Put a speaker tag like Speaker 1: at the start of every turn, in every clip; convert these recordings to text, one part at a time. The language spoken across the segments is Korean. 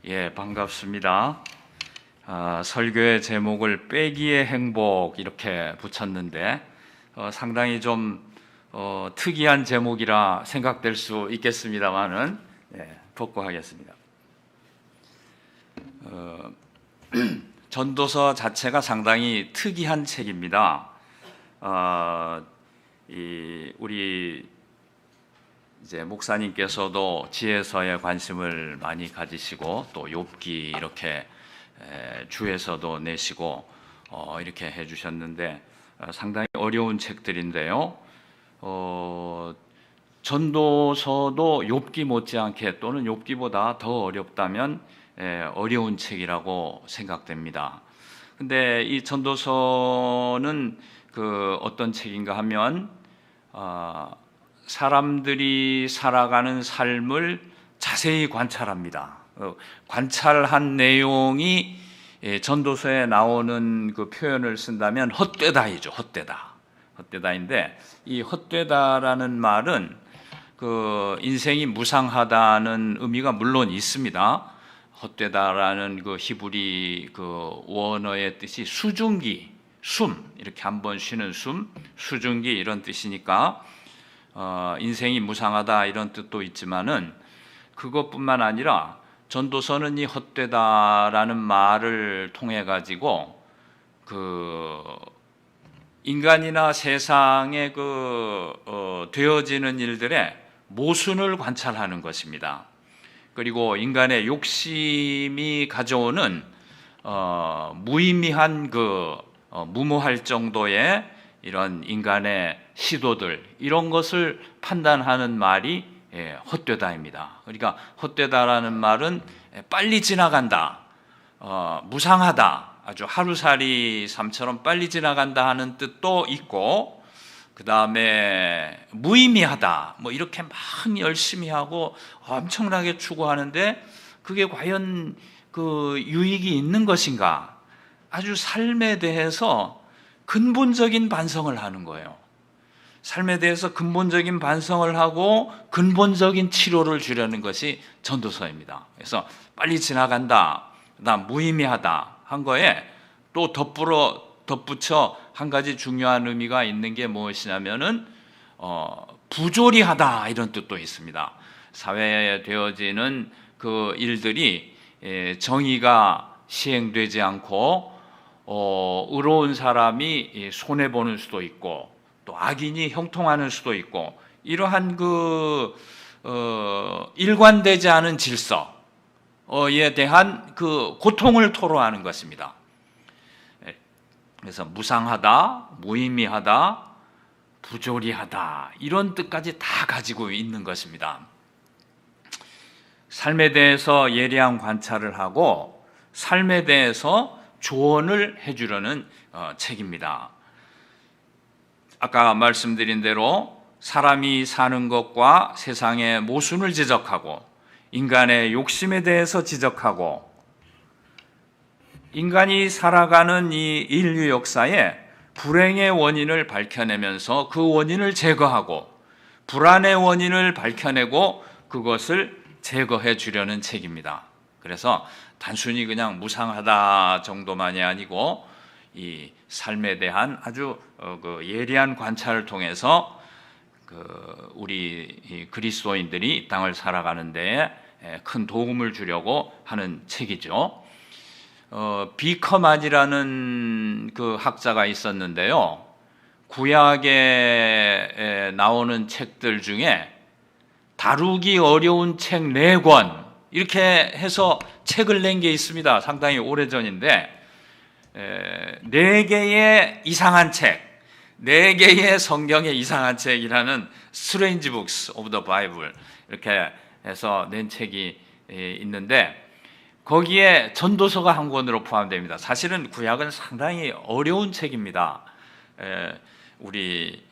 Speaker 1: 반갑습니다. 설교의 제목을 빼기의 행복 이렇게 붙였는데 상당히 좀 특이한 제목이라 생각될 수 있겠습니다만은 복구하겠습니다. 전도서 자체가 상당히 특이한 책입니다. 우리 이제 목사님께서도 지혜서에 관심을 많이 가지시고 또 욥기 이렇게 주에서도 내시고 이렇게 해주셨는데 상당히 어려운 책들인데요. 전도서도 욥기 못지않게 또는 욥기보다 더 어렵다면 어려운 책이라고 생각됩니다. 근데 이 전도서는 어떤 책인가 하면 사람들이 살아가는 삶을 자세히 관찰합니다. 관찰한 내용이 전도서에 나오는 그 표현을 쓴다면 헛되다이죠. 헛되다인데 이 헛되다라는 말은 인생이 무상하다는 의미가 물론 있습니다. 헛되다라는 히브리 원어의 뜻이 수증기, 숨 이렇게 한번 쉬는 숨, 수증기 이런 뜻이니까 인생이 무상하다 이런 뜻도 있지만은 그것뿐만 아니라 전도서는 이 헛되다라는 말을 통해 가지고 인간이나 세상에 되어지는 일들의 모순을 관찰하는 것입니다. 그리고 인간의 욕심이 가져오는 무의미한 무모할 정도의 이런 인간의 시도들 이런 것을 판단하는 말이 헛되다입니다. 그러니까 헛되다라는 말은 빨리 지나간다, 무상하다, 아주 하루살이 삶처럼 빨리 지나간다 하는 뜻도 있고, 그 다음에 무의미하다, 이렇게 막 열심히 하고 엄청나게 추구하는데 그게 과연 유익이 있는 것인가? 아주 삶에 대해서 근본적인 반성을 하는 거예요. 삶에 대해서 근본적인 반성을 하고 근본적인 치료를 주려는 것이 전도서입니다. 그래서 빨리 지나간다, 그다음 무의미하다 한 거에 또 덧붙여 한 가지 중요한 의미가 있는 게 무엇이냐면은 부조리하다 이런 뜻도 있습니다. 사회에 되어지는 일들이 정의가 시행되지 않고 의로운 사람이 손해보는 수도 있고 또 악인이 형통하는 수도 있고 이러한 일관되지 않은 질서에 대한 고통을 토로하는 것입니다. 그래서 무상하다, 무의미하다, 부조리하다 이런 뜻까지 다 가지고 있는 것입니다. 삶에 대해서 예리한 관찰을 하고 삶에 대해서 조언을 해주려는 책입니다. 아까 말씀드린 대로 사람이 사는 것과 세상의 모순을 지적하고 인간의 욕심에 대해서 지적하고 인간이 살아가는 이 인류 역사에 불행의 원인을 밝혀내면서 그 원인을 제거하고 불안의 원인을 밝혀내고 그것을 제거해 주려는 책입니다. 그래서 단순히 그냥 무상하다 정도만이 아니고 이 삶에 대한 아주 예리한 관찰을 통해서 우리 그리스도인들이 이 땅을 살아가는 데에 큰 도움을 주려고 하는 책이죠. 비커만이라는 학자가 있었는데요. 구약에 나오는 책들 중에 다루기 어려운 책 4권 이렇게 해서 책을 낸 게 있습니다. 상당히 오래전인데 4개의 이상한 책, 4개의 성경의 이상한 책이라는 Strange Books of the Bible 이렇게 해서 낸 책이 있는데 거기에 전도서가 한 권으로 포함됩니다. 사실은 구약은 상당히 어려운 책입니다. 우리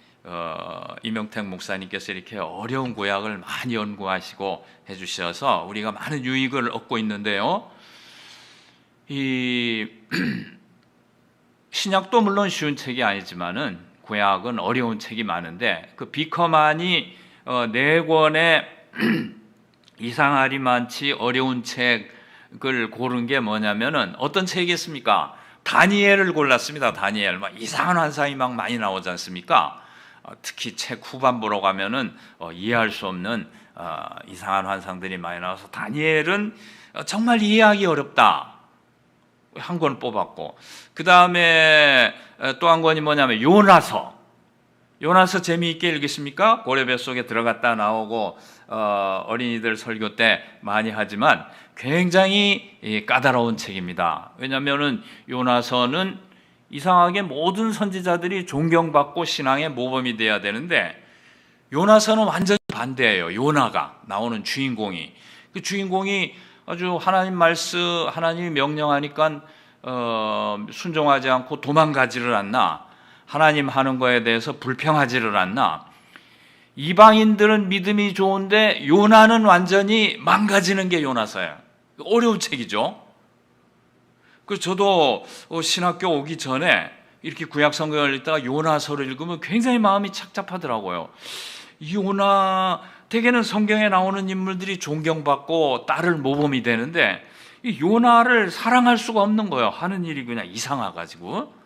Speaker 1: 이명택 목사님께서 이렇게 어려운 구약을 많이 연구하시고 해주셔서 우리가 많은 유익을 얻고 있는데요. 이 신약도 물론 쉬운 책이 아니지만은 구약은 어려운 책이 많은데 비커만이 4권의 이상하리 많지 어려운 책 고른 게 뭐냐면은 어떤 책이겠습니까? 다니엘을 골랐습니다. 다니엘. 막 이상한 환상이 막 많이 나오지 않습니까? 특히 책 후반부로 가면은 이해할 수 없는 이상한 환상들이 많이 나와서 다니엘은 정말 이해하기 어렵다. 한 권 뽑았고, 그 다음에 또 한 권이 뭐냐면 요나서. 요나서 재미있게 읽으십니까? 고래 뱃속에 들어갔다 나오고 어린이들 설교 때 많이 하지만 굉장히 까다로운 책입니다. 왜냐하면은 요나서는 이상하게 모든 선지자들이 존경받고 신앙의 모범이 돼야 되는데 요나서는 완전히 반대예요. 요나가 나오는 주인공이, 그 주인공이 아주 하나님 말씀, 하나님이 명령하니까 순종하지 않고 도망가지를 않나, 하나님 하는 거에 대해서 불평하지를 않나. 이방인들은 믿음이 좋은데 요나는 완전히 망가지는 게 요나서예요. 어려운 책이죠. 그 저도 신학교 오기 전에 이렇게 구약 성경을 읽다가 요나서를 읽으면 굉장히 마음이 착잡하더라고요. 요나, 대개는 성경에 나오는 인물들이 존경받고 딸을 모범이 되는데 이 요나를 사랑할 수가 없는 거예요. 하는 일이 그냥 이상해가지고.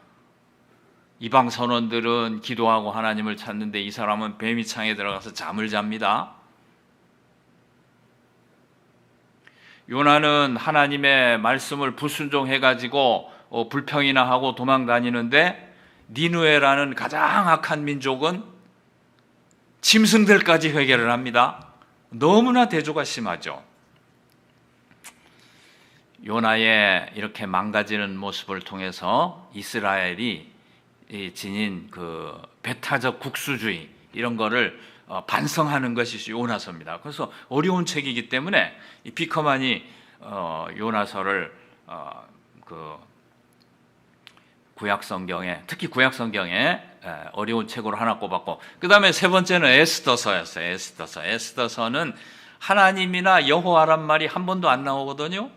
Speaker 1: 이방 선원들은 기도하고 하나님을 찾는데 이 사람은 뱀이 창에 들어가서 잠을 잡니다. 요나는 하나님의 말씀을 불순종해가지고 불평이나 하고 도망 다니는데 니느웨라는 가장 악한 민족은 짐승들까지 회개를 합니다. 너무나 대조가 심하죠. 요나의 이렇게 망가지는 모습을 통해서 이스라엘이 지닌 그 배타적 국수주의 이런 거를 반성하는 것이 요나서입니다. 그래서 어려운 책이기 때문에 이 비커만이 요나서를 그 구약 성경에, 특히 구약 성경에 어려운 책으로 하나 꼽았고, 그 다음에 세 번째는 에스더서였어요. 에스더서는 하나님이나 여호와란 말이 한 번도 안 나오거든요.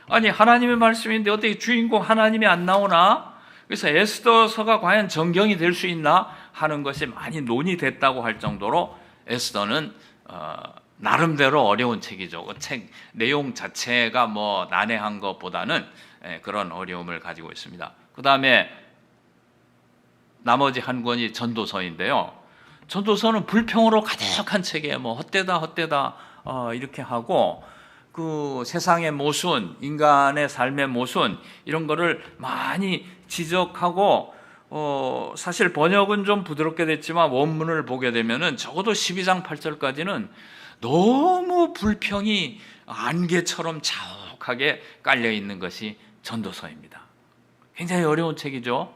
Speaker 1: 아니, 하나님의 말씀인데 어떻게 주인공 하나님이 안 나오나? 그래서 에스더서가 과연 정경이 될 수 있나 하는 것이 많이 논의됐다고 할 정도로 에스더는 나름대로 어려운 책이죠. 그 책 내용 자체가 뭐 난해한 것보다는 그런 어려움을 가지고 있습니다. 그 다음에 나머지 한 권이 전도서인데요. 전도서는 불평으로 가득한 책이에요. 뭐 헛되다 이렇게 하고, 그 세상의 모순, 인간의 삶의 모순 이런 거를 많이 지적하고, 사실 번역은 좀 부드럽게 됐지만 원문을 보게 되면은 적어도 12장 8절까지는 너무 불평이 안개처럼 자욱하게 깔려 있는 것이 전도서입니다. 굉장히 어려운 책이죠.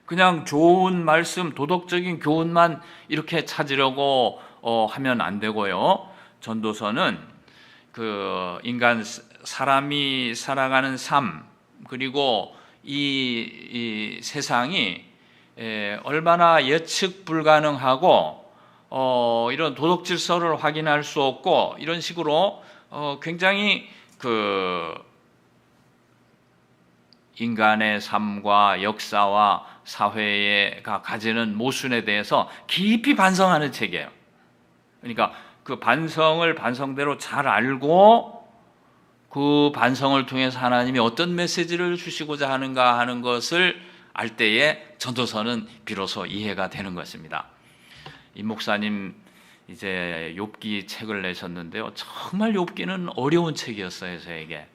Speaker 1: 그냥 좋은 말씀, 도덕적인 교훈만 이렇게 찾으려고 하면 안 되고요. 전도서는 그 인간 사람이 살아가는 삶, 그리고 이 세상이 얼마나 예측 불가능하고 이런 도덕 질서를 확인할 수 없고 이런 식으로 굉장히 그 인간의 삶과 역사와 사회가 가지는 모순에 대해서 깊이 반성하는 책이에요. 그러니까 그 반성대로 잘 알고 그 반성을 통해서 하나님이 어떤 메시지를 주시고자 하는가 하는 것을 알 때에 전도서는 비로소 이해가 되는 것입니다. 이 목사님 이제 욥기 책을 내셨는데요. 정말 욥기는 어려운 책이었어요, 저에게.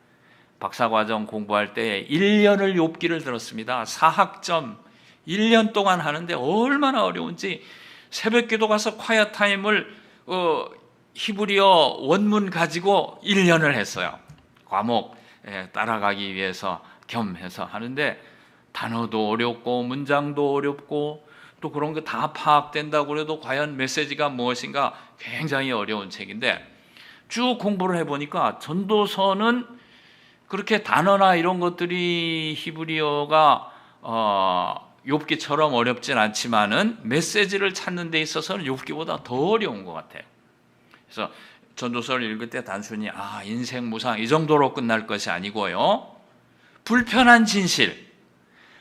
Speaker 1: 박사과정 공부할 때 1년을 욥기를 들었습니다. 사학점 1년 동안 하는데 얼마나 어려운지 새벽기도 가서 콰이어 타임을 히브리어 원문 가지고 1년을 했어요. 과목 따라가기 위해서 겸해서 하는데 단어도 어렵고 문장도 어렵고 또 그런 거 다 파악된다고 해도 과연 메시지가 무엇인가 굉장히 어려운 책인데 쭉 공부를 해보니까 전도서는 그렇게 단어나 이런 것들이 히브리어가 욥기처럼 어렵진 않지만은 메시지를 찾는 데 있어서는 욥기보다 더 어려운 것 같아요. 그래서 전도서를 읽을 때 단순히 인생 무상 이 정도로 끝날 것이 아니고요. 불편한 진실,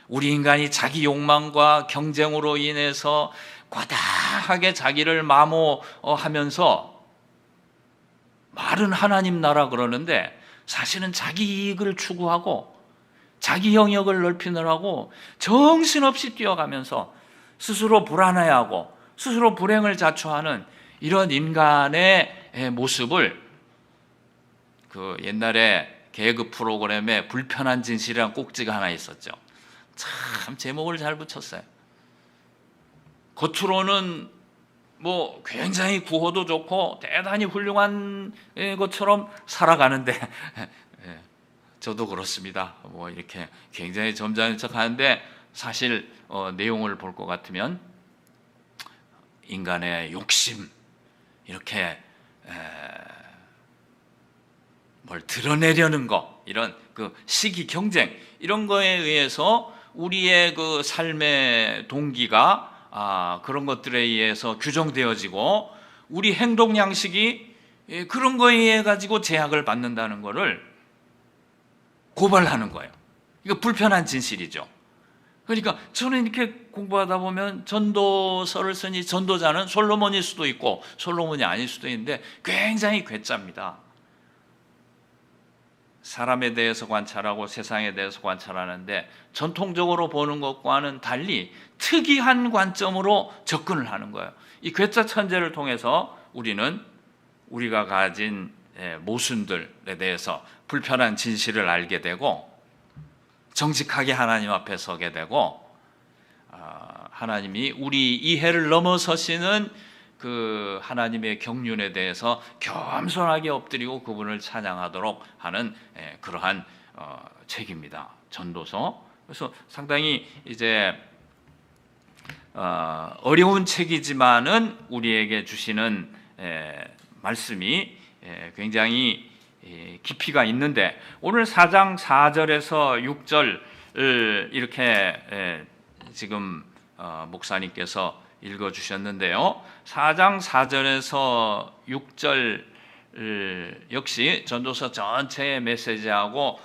Speaker 1: 우리 인간이 자기 욕망과 경쟁으로 인해서 과다하게 자기를 마모하면서 말은 하나님 나라 그러는데 사실은 자기 이익을 추구하고 자기 영역을 넓히느라고 정신없이 뛰어가면서 스스로 불안해하고 스스로 불행을 자초하는 이런 인간의 모습을 그 옛날에 개그 프로그램에 불편한 진실이라는 꼭지가 하나 있었죠. 참 제목을 잘 붙였어요. 겉으로는 뭐 굉장히 구호도 좋고 대단히 훌륭한 것처럼 살아가는데 저도 그렇습니다. 뭐 이렇게 굉장히 점잖은 척하는데 사실 내용을 볼 것 같으면 인간의 욕심 이렇게 뭘 드러내려는 거 이런 그 시기 경쟁 이런 거에 의해서 우리의 그 삶의 동기가 그런 것들에 의해서 규정되어지고 우리 행동 양식이 그런 거에 의해 가지고 제약을 받는다는 거를 고발하는 거예요. 이거 불편한 진실이죠. 그러니까 저는 이렇게 공부하다 보면 전도서를 쓰니 전도자는 솔로몬일 수도 있고 솔로몬이 아닐 수도 있는데 굉장히 괴짜입니다. 사람에 대해서 관찰하고 세상에 대해서 관찰하는데 전통적으로 보는 것과는 달리 특이한 관점으로 접근을 하는 거예요. 이 괴짜 천재를 통해서 우리는 우리가 가진 모순들에 대해서 불편한 진실을 알게 되고 정직하게 하나님 앞에 서게 되고 하나님이 우리 이해를 넘어서시는 그 하나님의 경륜에 대해서 겸손하게 엎드리고 그분을 찬양하도록 하는 그러한 책입니다. 전도서. 그래서 상당히 이제 어려운 책이지만은 우리에게 주시는 말씀이 굉장히 깊이가 있는데 오늘 4장 4절에서 6절 이렇게 지금 목사님께서 읽어주셨는데요. 4장 4절에서 6절 역시 전도서 전체의 메시지하고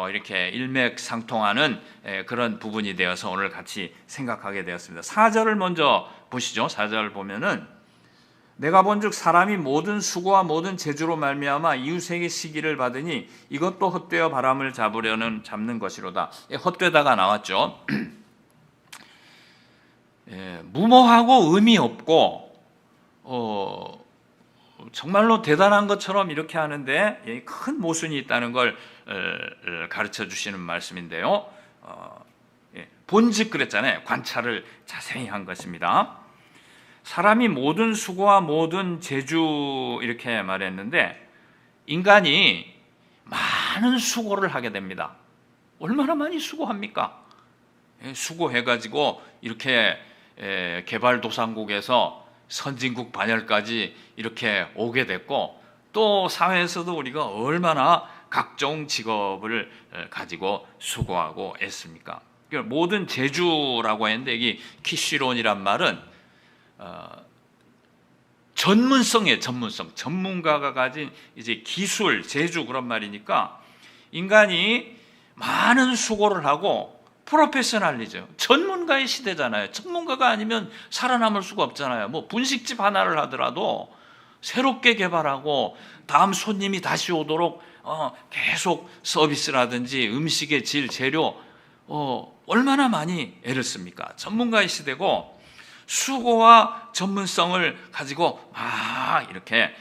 Speaker 1: 이렇게 일맥상통하는 그런 부분이 되어서 오늘 같이 생각하게 되었습니다. 4절을 먼저 보시죠. 4절 보면은 내가 본즉 사람이 모든 수고와 모든 재주로 말미암아 이웃에게 시기를 받으니 이것도 헛되어 바람을 잡는 것이로다. 헛되다가 나왔죠. 무모하고 의미 없고 정말로 대단한 것처럼 이렇게 하는데 큰 모순이 있다는 걸 가르쳐 주시는 말씀인데요. 본즉 그랬잖아요. 관찰을 자세히 한 것입니다. 사람이 모든 수고와 모든 재주 이렇게 말했는데 인간이 많은 수고를 하게 됩니다. 얼마나 많이 수고합니까? 수고해가지고 이렇게 개발도상국에서 선진국 반열까지 이렇게 오게 됐고 또 사회에서도 우리가 얼마나 각종 직업을 가지고 수고하고 애씁니까? 모든 재주라고 했는데 이 키시론이란 말은 전문성이에요. 전문성. 전문가가 가진 이제 기술, 재주 그런 말이니까 인간이 많은 수고를 하고 프로페셔널리죠. 전문가의 시대잖아요. 전문가가 아니면 살아남을 수가 없잖아요. 뭐 분식집 하나를 하더라도 새롭게 개발하고 다음 손님이 다시 오도록 계속 서비스라든지 음식의 질, 재료 얼마나 많이 애를 씁니까? 전문가의 시대고 수고와 전문성을 가지고 이렇게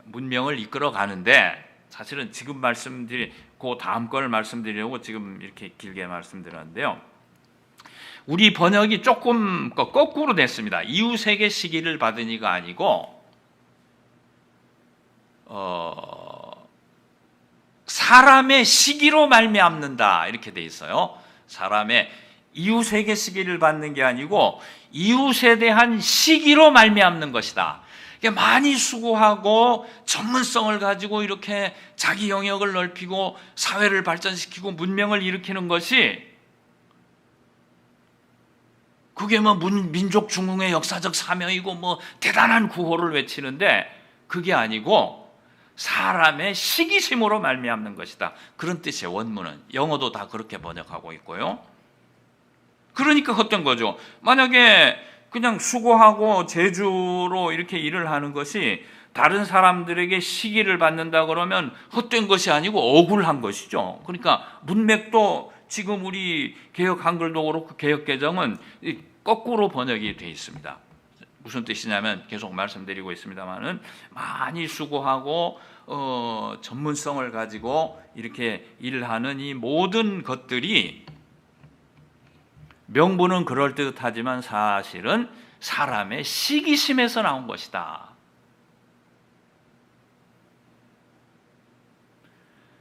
Speaker 1: 문명을 이끌어 가는데 사실은 지금 말씀드린 그 다음 걸 말씀드리려고 지금 이렇게 길게 말씀드렸는데요. 우리 번역이 조금 거꾸로 됐습니다. 이웃에게 시기를 받으니가 아니고 사람의 시기로 말미암는다 이렇게 돼 있어요. 사람의 이웃에게 시기를 받는 게 아니고 이웃에 대한 시기로 말미암는 것이다. 많이 수고하고 전문성을 가지고 이렇게 자기 영역을 넓히고 사회를 발전시키고 문명을 일으키는 것이 그게 뭐 민족 중흥의 역사적 사명이고 뭐 대단한 구호를 외치는데 그게 아니고 사람의 시기심으로 말미암는 것이다. 그런 뜻이에요. 원문은. 영어도 다 그렇게 번역하고 있고요. 그러니까 헛된 거죠. 만약에 그냥 수고하고 재주로 이렇게 일을 하는 것이 다른 사람들에게 시기를 받는다 그러면 헛된 것이 아니고 억울한 것이죠. 그러니까 문맥도 지금 우리 개역 한글도 그렇고 개역 개정은 거꾸로 번역이 되어 있습니다. 무슨 뜻이냐면 계속 말씀드리고 있습니다만은 많이 수고하고 전문성을 가지고 이렇게 일하는 이 모든 것들이 명분은 그럴듯하지만 사실은 사람의 시기심에서 나온 것이다.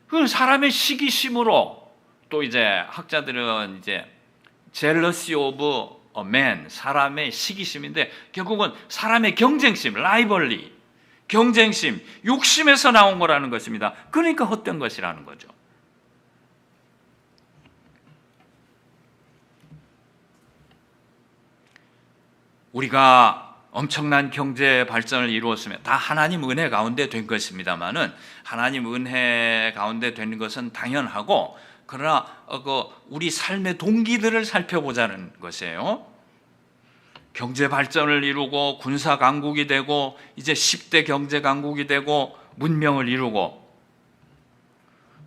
Speaker 1: 그 사람의 시기심으로 또 이제 학자들은 이제 jealousy of a man, 사람의 시기심인데 결국은 사람의 경쟁심, 라이벌리, 경쟁심, 욕심에서 나온 거라는 것입니다. 그러니까 헛된 것이라는 거죠. 우리가 엄청난 경제 발전을 이루었으면 다 하나님 은혜 가운데 된 것입니다만은 하나님 은혜 가운데 된 것은 당연하고 그러나 우리 삶의 동기들을 살펴보자는 것이에요. 경제 발전을 이루고 군사 강국이 되고 이제 10대 경제 강국이 되고 문명을 이루고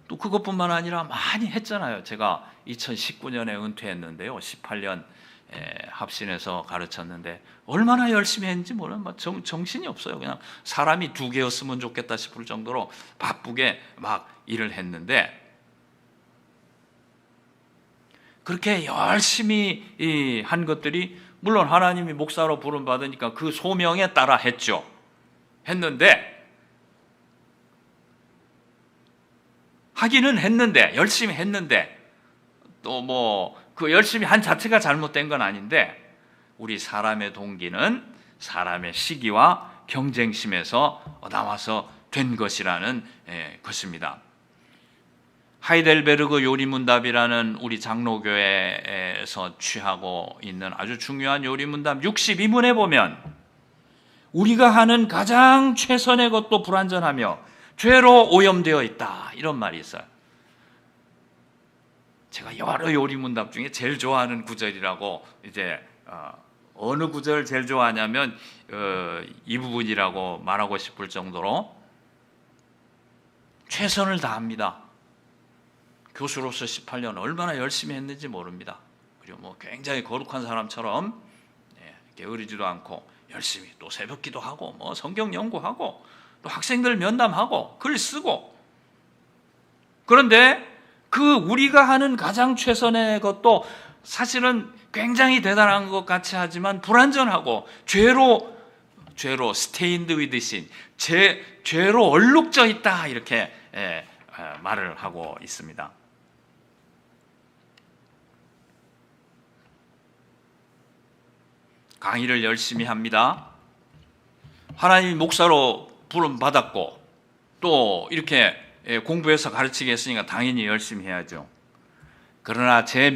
Speaker 1: 또 그것뿐만 아니라 많이 했잖아요. 제가 2019년에 은퇴했는데요. 18년 합신해서 가르쳤는데 얼마나 열심히 했는지 모르는 정신이 없어요. 그냥 사람이 2개였으면 좋겠다 싶을 정도로 바쁘게 막 일을 했는데 그렇게 열심히 한 것들이 물론 하나님이 목사로 부름 받으니까 그 소명에 따라 했는데 하기는 했는데 열심히 했는데 또 뭐 그 열심히 한 자체가 잘못된 건 아닌데 우리 사람의 동기는 사람의 시기와 경쟁심에서 나와서 된 것이라는 것입니다. 하이델베르그 요리문답이라는 우리 장로교회에서 취하고 있는 아주 중요한 요리문답 62문에 보면 우리가 하는 가장 최선의 것도 불완전하며 죄로 오염되어 있다 이런 말이 있어요. 제가 여러 요리문답 중에 제일 좋아하는 구절이라고 이제 어느 구절을 제일 좋아하냐면 이 부분이라고 말하고 싶을 정도로 최선을 다합니다. 교수로서 18년 얼마나 열심히 했는지 모릅니다. 그리고 뭐 굉장히 거룩한 사람처럼 게으르지도 않고 열심히 또 새벽기도 하고 뭐 성경 연구하고 또 학생들 면담하고 글 쓰고 그런데 그 우리가 하는 가장 최선의 것도 사실은 굉장히 대단한 것 같이 하지만 불완전하고 죄로 stained with sin, 죄로 얼룩져 있다 이렇게 말을 하고 있습니다. 강의를 열심히 합니다. 하나님이 목사로 부름 받았고 또 이렇게 공부해서 가르치겠으니까 당연히 열심히 해야죠. 그러나 제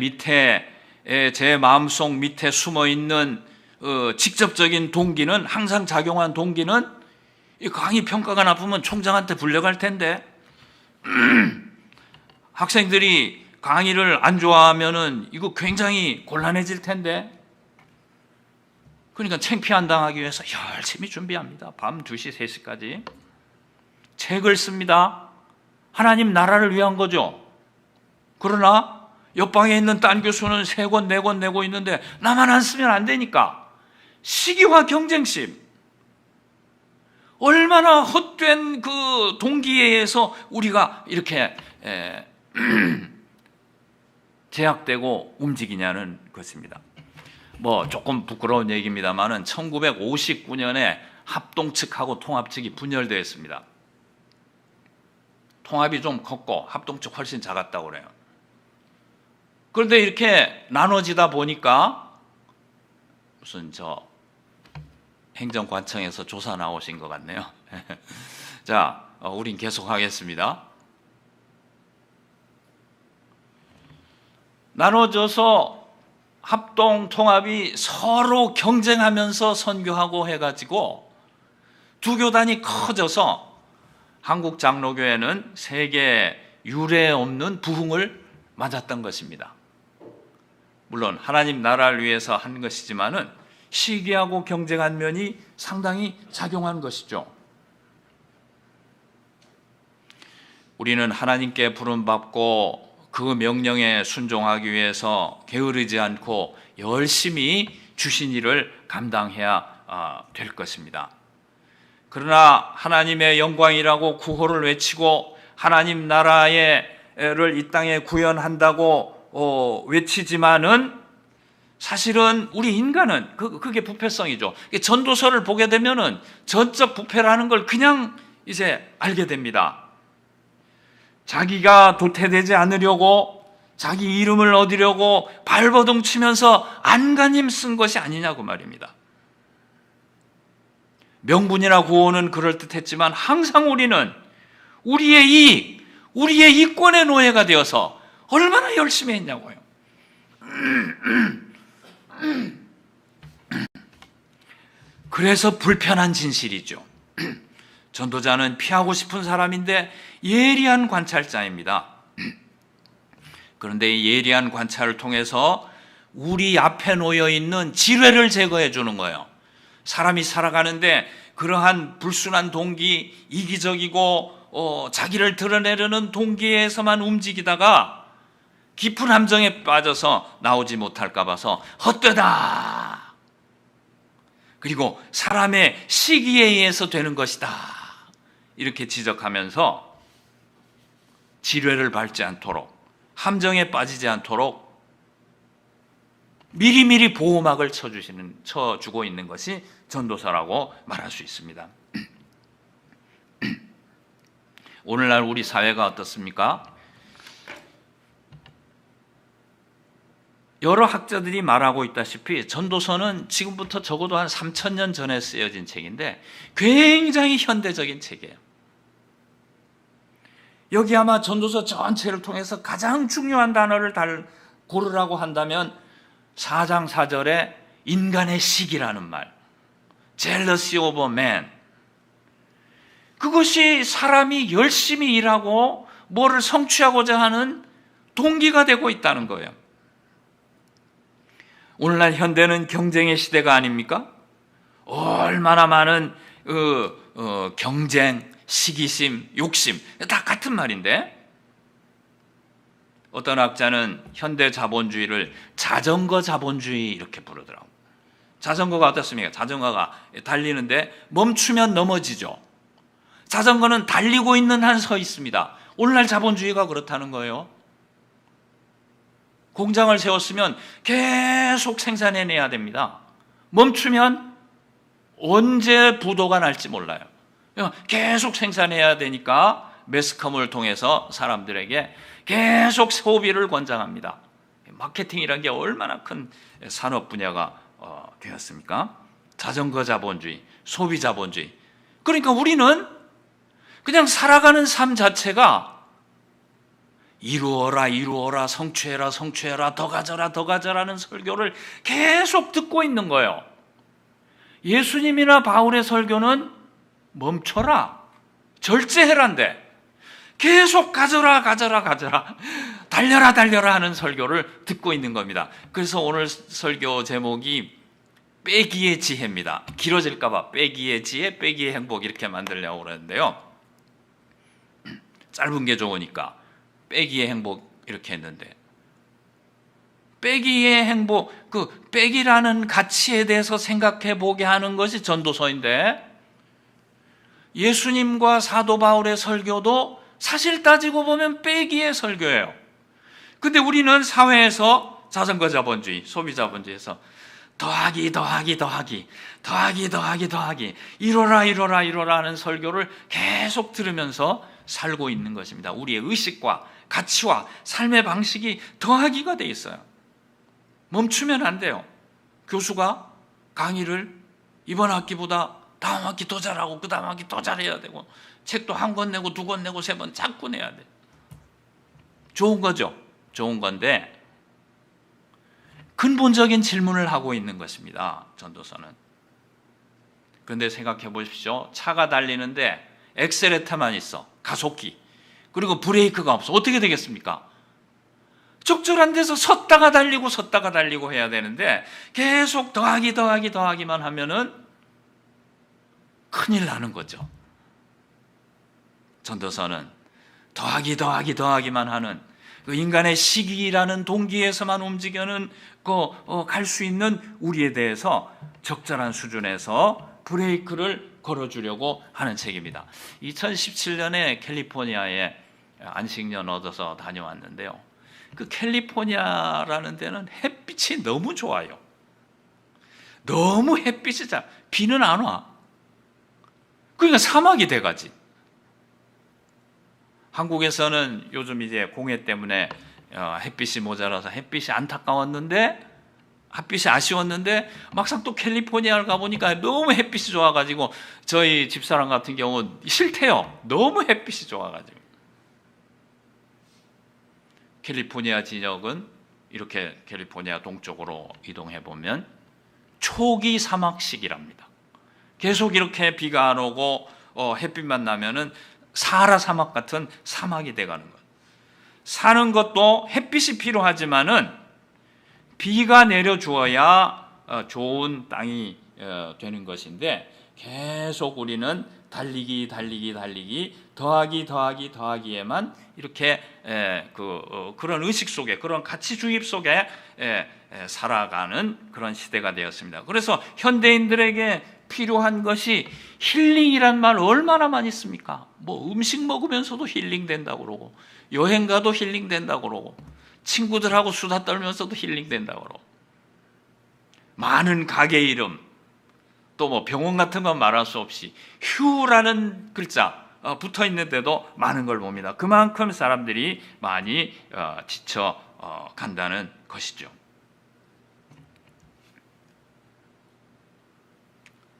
Speaker 1: 마음속 밑에 숨어있는 직접적인 동기는 항상 작용한 동기는 이 강의 평가가 나쁘면 총장한테 불려갈 텐데 학생들이 강의를 안 좋아하면은 이거 굉장히 곤란해질 텐데 그러니까 창피 안 당하기 위해서 열심히 준비합니다. 밤 2시, 3시까지 책을 씁니다. 하나님 나라를 위한 거죠. 그러나 옆방에 있는 딴 교수는 3권, 4권 내고 있는데 나만 안 쓰면 안 되니까 시기와 경쟁심 얼마나 헛된 그 동기에 의해서 우리가 이렇게 제약되고 움직이냐는 것입니다. 뭐 조금 부끄러운 얘기입니다만은 1959년에 합동 측하고 통합 측이 분열되었습니다. 통합이 좀 컸고 합동 측 훨씬 작았다고 그래요. 그런데 이렇게 나눠지다 보니까 무슨 행정관청에서 조사 나오신 것 같네요. 자, 우린 계속 하겠습니다. 나눠져서 합동 통합이 서로 경쟁하면서 선교하고 해가지고 두 교단이 커져서 한국 장로교회는 세계 유례 없는 부흥을 맞았던 것입니다. 물론 하나님 나라를 위해서 한 것이지만은 시기하고 경쟁한 면이 상당히 작용한 것이죠. 우리는 하나님께 부름받고 그 명령에 순종하기 위해서 게으르지 않고 열심히 주신 일을 감당해야 될 것입니다. 그러나 하나님의 영광이라고 구호를 외치고 하나님 나라를 이 땅에 구현한다고 외치지만은 사실은 우리 인간은 그게 부패성이죠. 전도서를 보게 되면은 전적 부패라는 걸 그냥 이제 알게 됩니다. 자기가 도태되지 않으려고 자기 이름을 얻으려고 발버둥 치면서 안간힘 쓴 것이 아니냐고 말입니다. 명분이나 구호는 그럴듯했지만 항상 우리는 우리의 이익, 우리의 이권의 노예가 되어서 얼마나 열심히 했냐고요. 그래서 불편한 진실이죠. 전도자는 피하고 싶은 사람인데 예리한 관찰자입니다. 그런데 이 예리한 관찰을 통해서 우리 앞에 놓여 있는 지뢰를 제거해 주는 거예요. 사람이 살아가는데 그러한 불순한 동기, 이기적이고 자기를 드러내려는 동기에서만 움직이다가 깊은 함정에 빠져서 나오지 못할까 봐서 헛되다. 그리고 사람의 시기에 의해서 되는 것이다. 이렇게 지적하면서 지뢰를 밟지 않도록, 함정에 빠지지 않도록 미리미리 보호막을 쳐주고 있는 것이 전도서라고 말할 수 있습니다. 오늘날 우리 사회가 어떻습니까? 여러 학자들이 말하고 있다시피 전도서는 지금부터 적어도 한 3,000년 전에 쓰여진 책인데 굉장히 현대적인 책이에요. 여기 아마 전도서 전체를 통해서 가장 중요한 단어를 고르라고 한다면 4장 4절에 인간의 시기라는 말, jealousy of man. 그것이 사람이 열심히 일하고 뭐를 성취하고자 하는 동기가 되고 있다는 거예요. 오늘날 현대는 경쟁의 시대가 아닙니까? 얼마나 많은 경쟁, 시기심, 욕심 다 같은 말인데 어떤 학자는 현대 자본주의를 자전거 자본주의 이렇게 부르더라고요. 자전거가 어떻습니까? 자전거가 달리는데 멈추면 넘어지죠. 자전거는 달리고 있는 한 서 있습니다. 오늘날 자본주의가 그렇다는 거예요. 공장을 세웠으면 계속 생산해내야 됩니다. 멈추면 언제 부도가 날지 몰라요. 계속 생산해야 되니까 매스컴을 통해서 사람들에게 계속 소비를 권장합니다. 마케팅이라는 게 얼마나 큰 산업 분야가 되었습니까? 자전거 자본주의, 소비 자본주의. 그러니까 우리는 그냥 살아가는 삶 자체가 이루어라, 이루어라, 성취해라, 성취해라, 더 가져라, 더 가져라는 설교를 계속 듣고 있는 거예요. 예수님이나 바울의 설교는 멈춰라, 절제해란데 계속 가져라, 가져라, 가져라, 달려라, 달려라 하는 설교를 듣고 있는 겁니다. 그래서 오늘 설교 제목이 빼기의 지혜입니다. 길어질까 봐 빼기의 지혜, 빼기의 행복 이렇게 만들려고 그러는데요. 짧은 게 좋으니까 빼기의 행복 이렇게 했는데 빼기의 행복, 그 빼기라는 가치에 대해서 생각해 보게 하는 것이 전도서인데 예수님과 사도 바울의 설교도 사실 따지고 보면 빼기의 설교예요. 근데 우리는 사회에서 자전거 자본주의, 소비 자본주의에서 더하기, 더하기, 더하기, 더하기, 더하기, 더하기, 이뤄라, 이뤄라, 이뤄라 하는 설교를 계속 들으면서 살고 있는 것입니다. 우리의 의식과 가치와 삶의 방식이 더하기가 돼 있어요. 멈추면 안 돼요. 교수가 강의를 이번 학기보다 다음 학기 더 잘하고 그 다음 학기 더 잘해야 되고 책도 한 권 내고 두 권 내고 세 번 자꾸 내야 돼. 좋은 거죠. 좋은 건데 근본적인 질문을 하고 있는 것입니다. 전도서는. 그런데 생각해 보십시오. 차가 달리는데 엑셀레터만 있어. 가속기. 그리고 브레이크가 없어. 어떻게 되겠습니까? 적절한 데서 섰다가 달리고 해야 되는데 계속 더하기, 더하기, 더하기만 하면은 큰일 나는 거죠. 전도서는 더하기만 하는 그 인간의 시기라는 동기에서만 움직여는 갈 수 있는 우리에 대해서 적절한 수준에서 브레이크를 걸어주려고 하는 책입니다. 2017년에 캘리포니아에 안식년 얻어서 다녀왔는데요. 그 캘리포니아라는 데는 햇빛이 너무 좋아요. 너무 햇빛이 잘, 비는 안 와. 그러니까 사막이 돼가지. 한국에서는 요즘 이제 공해 때문에 햇빛이 모자라서 햇빛이 안타까웠는데, 햇빛이 아쉬웠는데 막상 또 캘리포니아를 가보니까 너무 햇빛이 좋아가지고 저희 집사람 같은 경우는 싫대요. 너무 햇빛이 좋아가지고. 캘리포니아 지역은 이렇게 캘리포니아 동쪽으로 이동해 보면 초기 사막식이랍니다. 계속 이렇게 비가 안 오고 햇빛만 나면은 사하라 사막 같은 사막이 돼가는 거예요. 사는 것도 햇빛이 필요하지만은 비가 내려 주어야 좋은 땅이 되는 것인데, 계속 우리는 달리기 더하기에만 이렇게 그런 의식 속에, 그런 가치 주입 속에 살아가는 그런 시대가 되었습니다. 그래서 현대인들에게 필요한 것이 힐링이란 말 얼마나 많이 씁니까? 뭐 음식 먹으면서도 힐링된다고 그러고, 여행 가도 힐링된다고 그러고, 친구들하고 수다 떨면서도 힐링된다고 그러고, 많은 가게 이름, 또 뭐 병원 같은 건 말할 수 없이 휴라는 글자 붙어 있는데도 많은 걸 봅니다. 그만큼 사람들이 많이 지쳐 간다는 것이죠.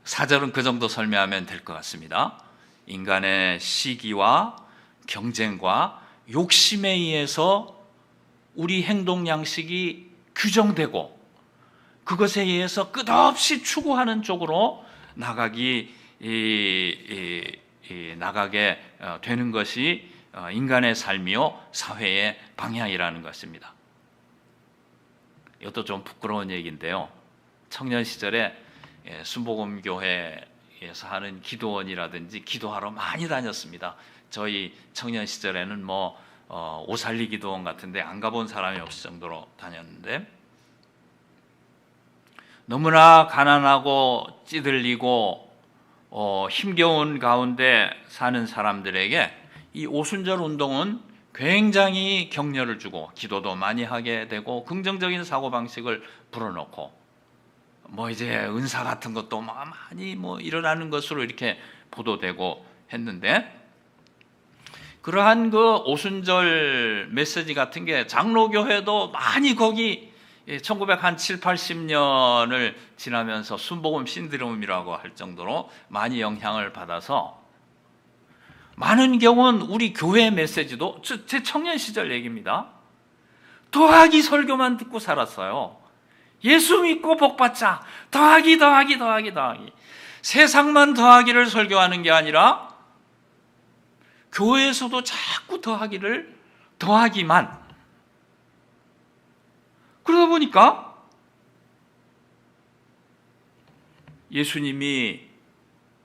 Speaker 1: 사절은 그 정도 설명하면 될 것 같습니다. 인간의 시기와 경쟁과 욕심에 의해서 우리 행동 양식이 규정되고 그것에 의해서 끝없이 추구하는 쪽으로 나가게 되는 것이 인간의 삶이요 사회의 방향이라는 것입니다. 이것도 좀 부끄러운 얘기인데요. 청년 시절에 순복음교회에서 하는 기도원이라든지 기도하러 많이 다녔습니다. 저희 청년 시절에는 오살리 기도원 같은데 안 가본 사람이 없을 정도로 다녔는데, 너무나 가난하고 찌들리고 힘겨운 가운데 사는 사람들에게 이 오순절 운동은 굉장히 격려를 주고 기도도 많이 하게 되고 긍정적인 사고방식을 불어넣고 이제 은사 같은 것도 많이 일어나는 것으로 이렇게 보도되고 했는데, 그러한 그 오순절 메시지 같은 게 장로교회도 많이 거기 1970, 80년을 지나면서 순복음 신드롬이라고 할 정도로 많이 영향을 받아서 많은 경우는 우리 교회 메시지도, 제 청년 시절 얘기입니다, 더하기 설교만 듣고 살았어요. 예수 믿고 복받자, 더하기. 세상만 더하기를 설교하는 게 아니라 교회에서도 자꾸 더하기만. 그러다 보니까 예수님이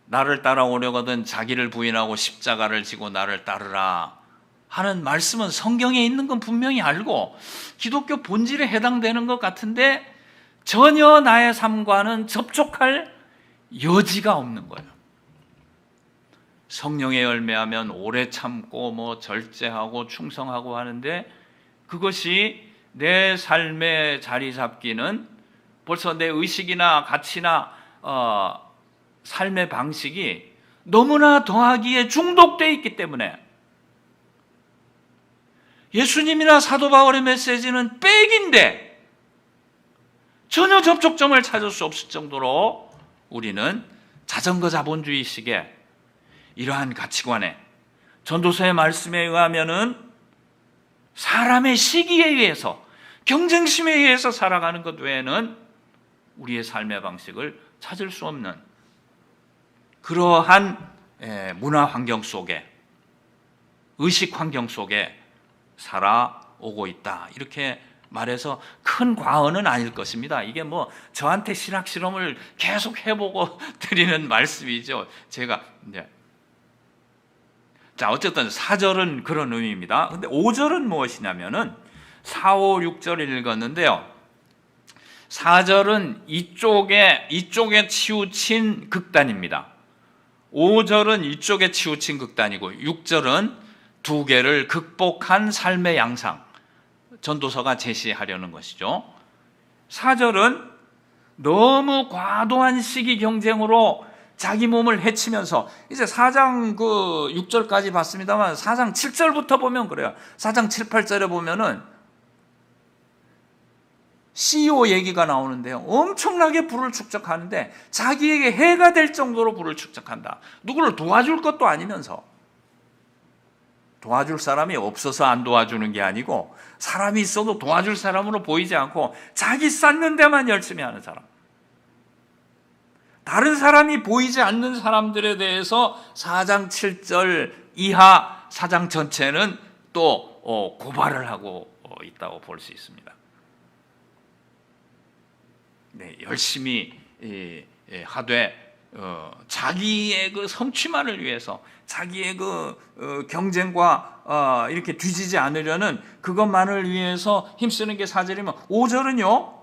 Speaker 1: 나를 따라오려거든 자기를 부인하고 십자가를 지고 나를 따르라 하는 말씀은 성경에 있는 건 분명히 알고 기독교 본질에 해당되는 것 같은데 전혀 나의 삶과는 접촉할 여지가 없는 거예요. 성령의 열매하면 오래 참고 절제하고 충성하고 하는데, 그것이 내 삶의 자리 잡기는 벌써 내 의식이나 가치나 삶의 방식이 너무나 더하기에 중독되어 있기 때문에 예수님이나 사도 바울의 메시지는 백인데 전혀 접촉점을 찾을 수 없을 정도로 우리는 자전거 자본주의식의 이러한 가치관에, 전도서의 말씀에 의하면은 사람의 시기에 의해서, 경쟁심에 의해서 살아가는 것 외에는 우리의 삶의 방식을 찾을 수 없는 그러한 문화 환경 속에, 의식 환경 속에 살아오고 있다. 이렇게 말해서 큰 과언은 아닐 것입니다. 이게 저한테 신학 실험을 계속 해보고 드리는 말씀이죠. 제가 자, 어쨌든 4절은 그런 의미입니다. 근데 5절은 무엇이냐면은 4, 5, 6절을 읽었는데요. 4절은 이쪽에 치우친 극단입니다. 5절은 이쪽에 치우친 극단이고 6절은 두 개를 극복한 삶의 양상, 전도서가 제시하려는 것이죠. 4절은 너무 과도한 시기 경쟁으로 자기 몸을 해치면서, 이제 4장 6절까지 봤습니다만 4장 7절부터 보면 그래요. 4장 7, 8절에 보면은 CEO 얘기가 나오는데요. 엄청나게 부를 축적하는데 자기에게 해가 될 정도로 부를 축적한다. 누구를 도와줄 것도 아니면서, 도와줄 사람이 없어서 안 도와주는 게 아니고 사람이 있어도 도와줄 사람으로 보이지 않고 자기 쌓는 데만 열심히 하는 사람. 다른 사람이 보이지 않는 사람들에 대해서 4장 7절 이하 4장 전체는 또 고발을 하고 있다고 볼 수 있습니다. 네, 열심히 하되 자기의 그 성취만을 위해서, 자기의 그 경쟁과 이렇게 뒤지지 않으려는 그것만을 위해서 힘쓰는 게 4절이면, 5절은요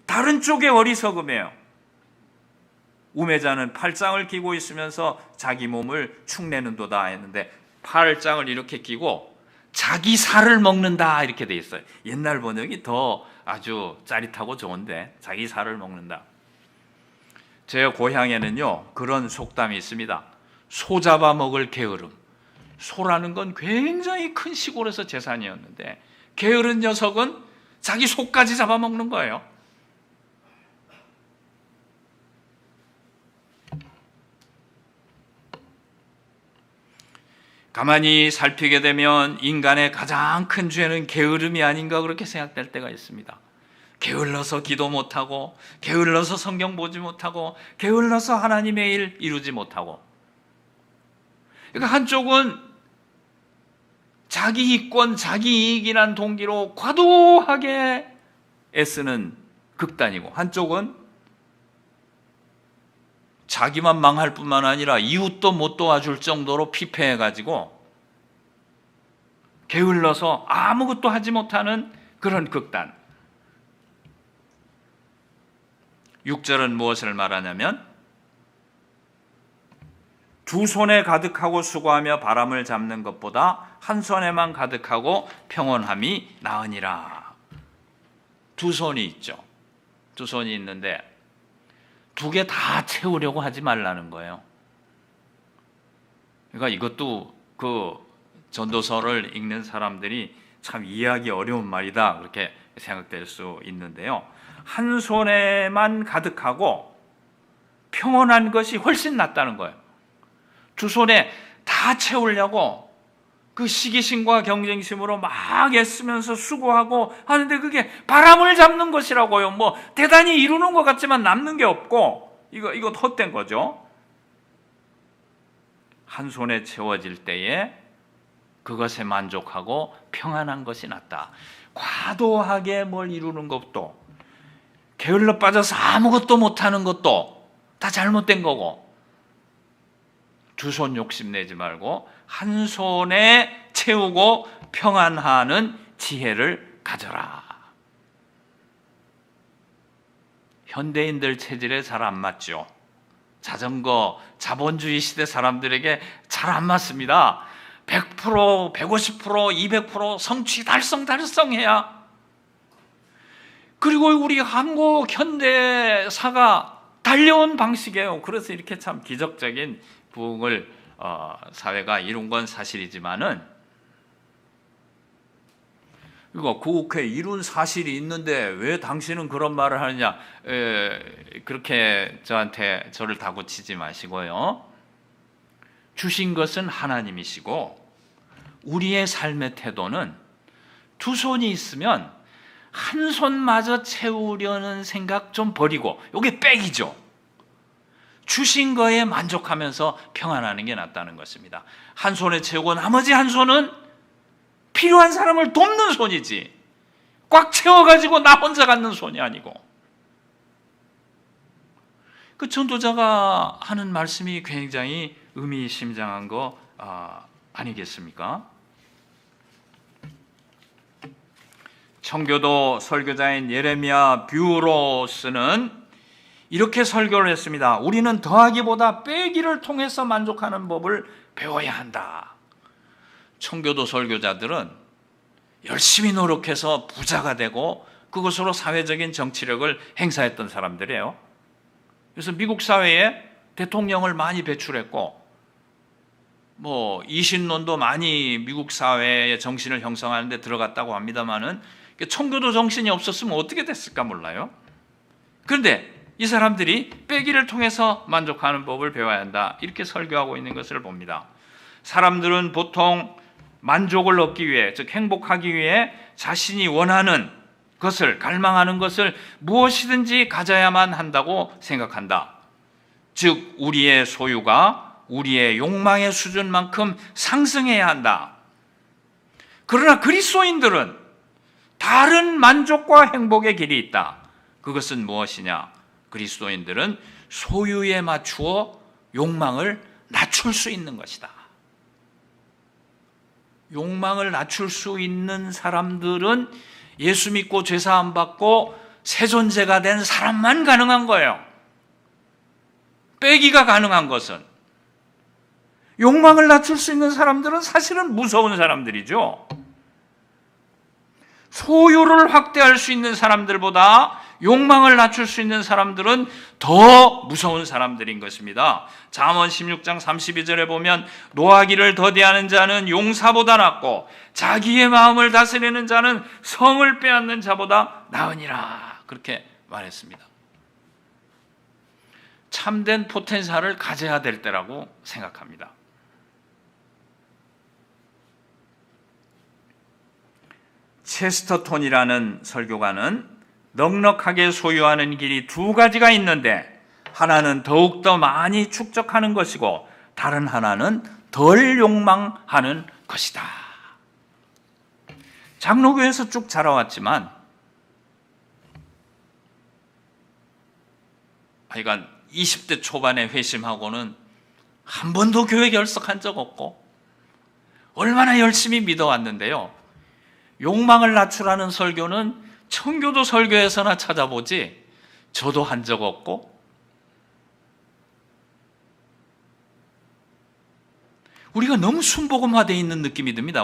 Speaker 1: 다른 쪽의 어리석음이에요. 우매자는 팔짱을 끼고 있으면서 자기 몸을 축내는도다 했는데, 팔짱을 이렇게 끼고 자기 살을 먹는다 이렇게 돼 있어요. 옛날 번역이 더 아주 짜릿하고 좋은데, 자기 살을 먹는다. 제 고향에는요 그런 속담이 있습니다. 소 잡아먹을 게으름. 소라는 건 굉장히 큰 시골에서 재산이었는데 게으른 녀석은 자기 소까지 잡아먹는 거예요. 가만히 살피게 되면 인간의 가장 큰 죄는 게으름이 아닌가 그렇게 생각될 때가 있습니다. 게을러서 기도 못하고, 게을러서 성경 보지 못하고, 게을러서 하나님의 일 이루지 못하고. 그러니까 한쪽은 자기 이권, 자기 이익이란 동기로 과도하게 애쓰는 극단이고, 한쪽은 자기만 망할 뿐만 아니라 이웃도 못 도와줄 정도로 피폐해가지고 게을러서 아무것도 하지 못하는 그런 극단. 6절은 무엇을 말하냐면, 두 손에 가득하고 수고하며 바람을 잡는 것보다 한 손에만 가득하고 평온함이 나으니라. 두 손이 있죠. 두 손이 있는데 두 개 다 채우려고 하지 말라는 거예요. 그러니까 이것도 그 전도서를 읽는 사람들이 참 이해하기 어려운 말이다 그렇게 생각될 수 있는데요. 한 손에만 가득하고 평온한 것이 훨씬 낫다는 거예요. 두 손에 다 채우려고 그 시기심과 경쟁심으로 막 애쓰면서 수고하고 하는데 그게 바람을 잡는 것이라고요. 뭐 대단히 이루는 것 같지만 남는 게 없고 이거 헛된 거죠. 한 손에 채워질 때에 그것에 만족하고 평안한 것이 낫다. 과도하게 뭘 이루는 것도, 게을러 빠져서 아무것도 못하는 것도 다 잘못된 거고, 두 손 욕심내지 말고 한 손에 채우고 평안하는 지혜를 가져라. 현대인들 체질에 잘 안 맞죠. 자전거 자본주의 시대 사람들에게 잘 안 맞습니다. 100%, 150%, 200% 성취 달성해야. 그리고 우리 한국 현대사가 달려온 방식이에요. 그래서 이렇게 참 기적적인 부흥을 사회가 이룬 건 사실이지만은, 이거 구국회 이룬 사실이 있는데 왜 당신은 그런 말을 하느냐, 그렇게 저를 다구치지 마시고요. 주신 것은 하나님이시고 우리의 삶의 태도는 두 손이 있으면 한 손마저 채우려는 생각 좀 버리고, 이게 빽이죠. 주신 거에 만족하면서 평안하는 게 낫다는 것입니다. 한 손에 채우고 나머지 한 손은 필요한 사람을 돕는 손이지, 꽉 채워가지고 나 혼자 갖는 손이 아니고. 그 전도자가 하는 말씀이 굉장히 의미심장한 거 아니겠습니까? 청교도 설교자인 예레미야 뷰로스는 이렇게 설교를 했습니다. 우리는 더하기보다 빼기를 통해서 만족하는 법을 배워야 한다. 청교도 설교자들은 열심히 노력해서 부자가 되고 그것으로 사회적인 정치력을 행사했던 사람들이에요. 그래서 미국 사회에 대통령을 많이 배출했고 이신론도 많이 미국 사회의 정신을 형성하는 데 들어갔다고 합니다만은 청교도 정신이 없었으면 어떻게 됐을까 몰라요. 그런데 이 사람들이 빼기를 통해서 만족하는 법을 배워야 한다, 이렇게 설교하고 있는 것을 봅니다. 사람들은 보통 만족을 얻기 위해, 즉 행복하기 위해 자신이 원하는 것을, 갈망하는 것을 무엇이든지 가져야만 한다고 생각한다. 즉 우리의 소유가 우리의 욕망의 수준만큼 상승해야 한다. 그러나 그리스도인들은 다른 만족과 행복의 길이 있다. 그것은 무엇이냐? 그리스도인들은 소유에 맞추어 욕망을 낮출 수 있는 것이다. 욕망을 낮출 수 있는 사람들은 예수 믿고 죄사함 받고 새 존재가 된 사람만 가능한 거예요. 빼기가 가능한 것은. 욕망을 낮출 수 있는 사람들은 사실은 무서운 사람들이죠. 소유를 확대할 수 있는 사람들보다 욕망을 낮출 수 있는 사람들은 더 무서운 사람들인 것입니다. 잠언 16장 32절에 보면 노하기를 더디하는 자는 용사보다 낫고 자기의 마음을 다스리는 자는 성을 빼앗는 자보다 나으니라, 그렇게 말했습니다. 참된 포텐셜을 가져야 될 때라고 생각합니다. 체스터톤이라는 설교가는 넉넉하게 소유하는 길이 두 가지가 있는데 하나는 더욱더 많이 축적하는 것이고 다른 하나는 덜 욕망하는 것이다. 장로교에서 쭉 자라왔지만 하여간 20대 초반에 회심하고는 한 번도 교회 결석한 적 없고 얼마나 열심히 믿어왔는데요, 욕망을 낮추라는 설교는 청교도 설교에서나 찾아보지 저도 한 적 없고, 우리가 너무 순복음화되어 있는 느낌이 듭니다.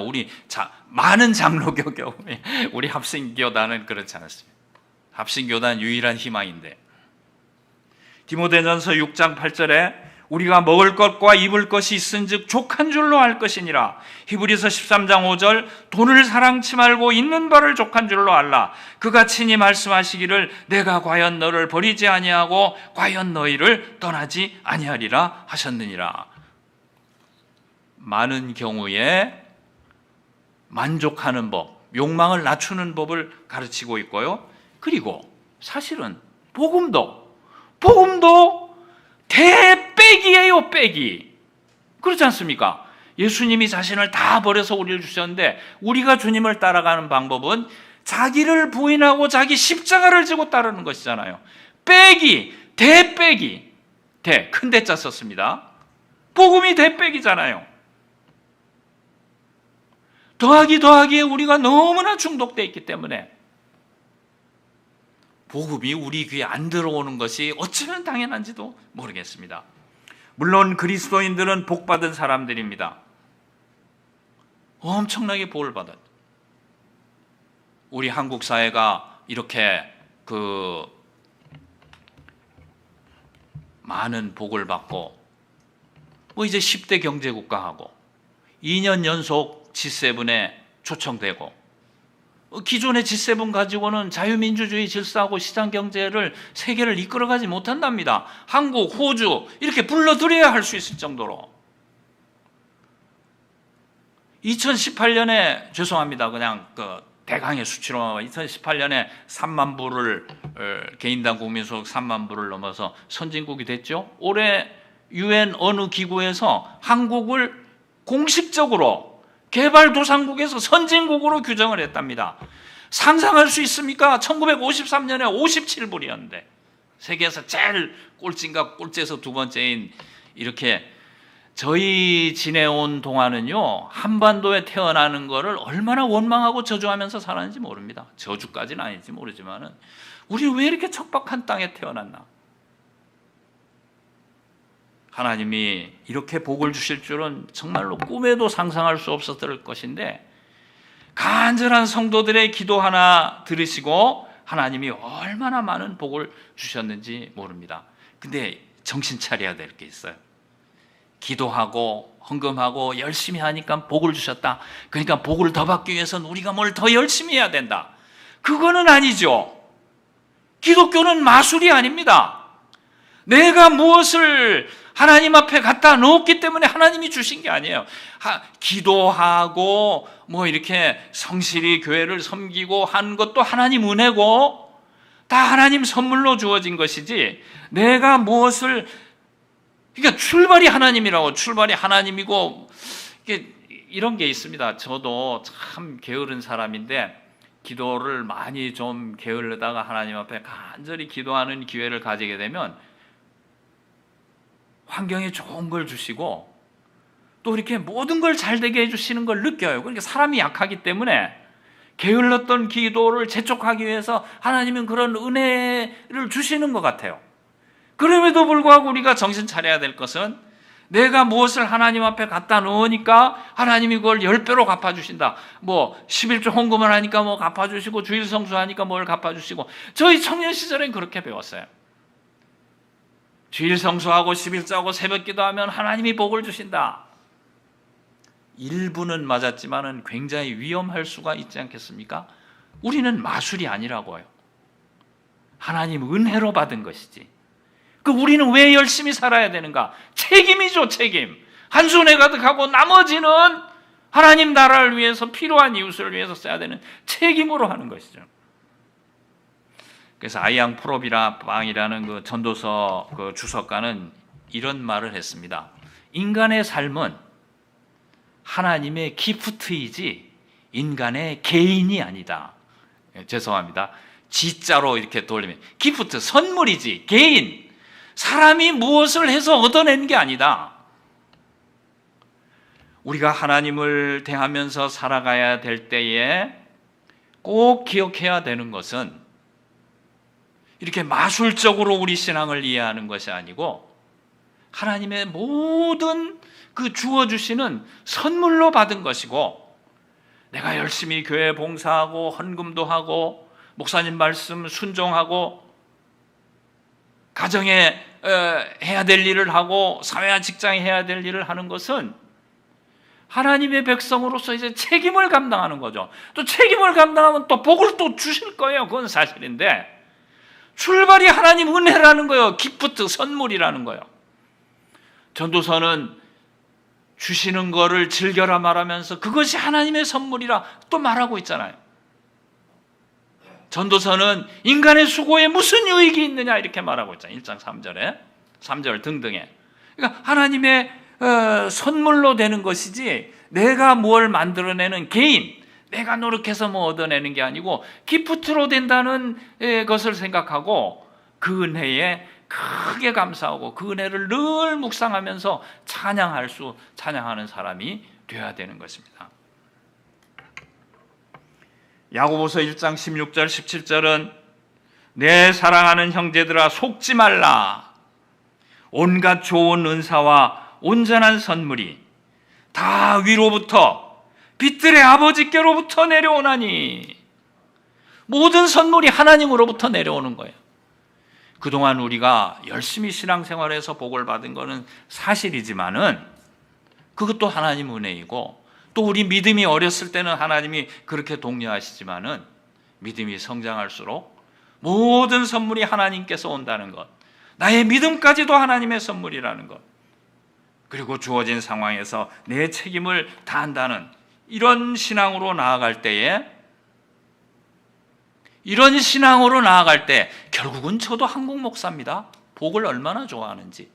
Speaker 1: 많은 장로교 경우에 우리 합신교단은 그렇지 않았습니다. 합신교단 유일한 희망인데, 디모데전서 6장 8절에 우리가 먹을 것과 입을 것이 있은즉 족한 줄로 알 것이니라. 히브리서 13장 5절 돈을 사랑치 말고 있는 바를 족한 줄로 알라. 그가 친히 말씀하시기를 내가 과연 너를 버리지 아니하고 과연 너희를 떠나지 아니하리라 하셨느니라. 많은 경우에 만족하는 법, 욕망을 낮추는 법을 가르치고 있고요. 그리고 사실은 복음도 대빼기예요, 빼기. 그렇지 않습니까? 예수님이 자신을 다 버려서 우리를 주셨는데 우리가 주님을 따라가는 방법은 자기를 부인하고 자기 십자가를 지고 따르는 것이잖아요. 빼기, 대빼기. 큰 대자 썼습니다. 복음이 대빼기잖아요. 더하기에 우리가 너무나 중독되어 있기 때문에 복음이 우리 귀에 안 들어오는 것이 어쩌면 당연한지도 모르겠습니다. 물론 그리스도인들은 복받은 사람들입니다. 엄청나게 복을 받았죠. 우리 한국 사회가 이렇게 많은 복을 받고 이제 10대 경제국가하고 2년 연속 G7에 초청되고, 기존의 G7 가지고는 자유민주주의 질서하고 시장경제를 세계를 이끌어가지 못한답니다. 한국, 호주 이렇게 불러들여야 할 수 있을 정도로. 2018년에 죄송합니다. 그냥 대강의 수치로 2018년에 3만 불을 개인당 국민소득 3만 불을 넘어서 선진국이 됐죠. 올해 UN 어느 기구에서 한국을 공식적으로 개발도상국에서 선진국으로 규정을 했답니다. 상상할 수 있습니까? 1953년에 57불이었는데 세계에서 제일 꼴찌인가 꼴찌에서 두 번째인 이렇게 저희 지내온 동안은요, 한반도에 태어나는 거를 얼마나 원망하고 저주하면서 살았는지 모릅니다. 저주까지는 아닌지 모르지만은 우리는 왜 이렇게 척박한 땅에 태어났나? 하나님이 이렇게 복을 주실 줄은 정말로 꿈에도 상상할 수 없었을 것인데, 간절한 성도들의 기도 하나 들으시고 하나님이 얼마나 많은 복을 주셨는지 모릅니다. 근데 정신 차려야 될 게 있어요. 기도하고 헌금하고 열심히 하니까 복을 주셨다. 그러니까 복을 더 받기 위해서는 우리가 뭘 더 열심히 해야 된다. 그거는 아니죠. 기독교는 마술이 아닙니다. 내가 무엇을 하나님 앞에 갖다 놓았기 때문에 하나님이 주신 게 아니에요. 기도하고 뭐 이렇게 성실히 교회를 섬기고 한 것도 하나님 은혜고 다 하나님 선물로 주어진 것이지, 내가 무엇을, 그러니까 출발이 하나님이라고, 출발이 하나님이고, 이런 게 있습니다. 저도 참 게으른 사람인데 기도를 많이 좀 게을르다가 하나님 앞에 간절히 기도하는 기회를 가지게 되면 환경에 좋은 걸 주시고 또 이렇게 모든 걸 잘 되게 해주시는 걸 느껴요. 그러니까 사람이 약하기 때문에 게을렀던 기도를 재촉하기 위해서 하나님은 그런 은혜를 주시는 것 같아요. 그럼에도 불구하고 우리가 정신 차려야 될 것은, 내가 무엇을 하나님 앞에 갖다 놓으니까 하나님이 그걸 10배로 갚아주신다. 뭐 11조 헌금을 하니까 뭐 갚아주시고, 주일 성수하니까 뭘 갚아주시고. 저희 청년 시절엔 그렇게 배웠어요. 주일 성수하고 11조하고 새벽 기도하면 하나님이 복을 주신다. 일부는 맞았지만은 굉장히 위험할 수가 있지 않겠습니까? 우리는 마술이 아니라고요. 하나님 은혜로 받은 것이지. 우리는 왜 열심히 살아야 되는가? 책임이죠, 책임. 한 손에 가득하고 나머지는 하나님 나라를 위해서, 필요한 이웃을 위해서 써야 되는 책임으로 하는 것이죠. 그래서 아이앙 프로비라방이라는 그 전도서 그 주석가는 이런 말을 했습니다. 인간의 삶은 하나님의 기프트이지 인간의 개인이 아니다. 죄송합니다. 지자로 이렇게 돌리면 기프트, 선물이지 개인, 사람이 무엇을 해서 얻어낸 게 아니다. 우리가 하나님을 대하면서 살아가야 될 때에 꼭 기억해야 되는 것은, 이렇게 마술적으로 우리 신앙을 이해하는 것이 아니고 하나님의 모든 그 주어주시는 선물로 받은 것이고, 내가 열심히 교회 봉사하고 헌금도 하고 목사님 말씀 순종하고 가정에 해야 될 일을 하고 사회와 직장에 해야 될 일을 하는 것은 하나님의 백성으로서 이제 책임을 감당하는 거죠. 또 책임을 감당하면 또 복을 또 주실 거예요. 그건 사실인데, 출발이 하나님 은혜라는 거예요. 기프트, 선물이라는 거예요. 전도서는 주시는 거를 즐겨라 말하면서 그것이 하나님의 선물이라 또 말하고 있잖아요. 전도서는 인간의 수고에 무슨 유익이 있느냐 이렇게 말하고 있잖아요. 1장 3절에 3절 등등에. 그러니까 하나님의 선물로 되는 것이지 내가 뭘 만들어내는 개인, 내가 노력해서 뭐 얻어내는 게 아니고 기프트로 된다는 것을 생각하고 그 은혜에 크게 감사하고 그 은혜를 늘 묵상하면서 찬양하는 사람이 되어야 되는 것입니다. 야고보서 1장 16절 17절은 내 사랑하는 형제들아 속지 말라. 온갖 좋은 은사와 온전한 선물이 다 위로부터 빛들의 아버지께로부터 내려오나니. 모든 선물이 하나님으로부터 내려오는 거예요. 그동안 우리가 열심히 신앙생활에서 복을 받은 것은 사실이지만은 그것도 하나님 은혜이고, 또 우리 믿음이 어렸을 때는 하나님이 그렇게 독려하시지만은 믿음이 성장할수록 모든 선물이 하나님께서 온다는 것, 나의 믿음까지도 하나님의 선물이라는 것, 그리고 주어진 상황에서 내 책임을 다한다는 이런 신앙으로 나아갈 때에, 이런 신앙으로 나아갈 때 결국은 저도 한국 목사입니다. 복을 얼마나 좋아하는지.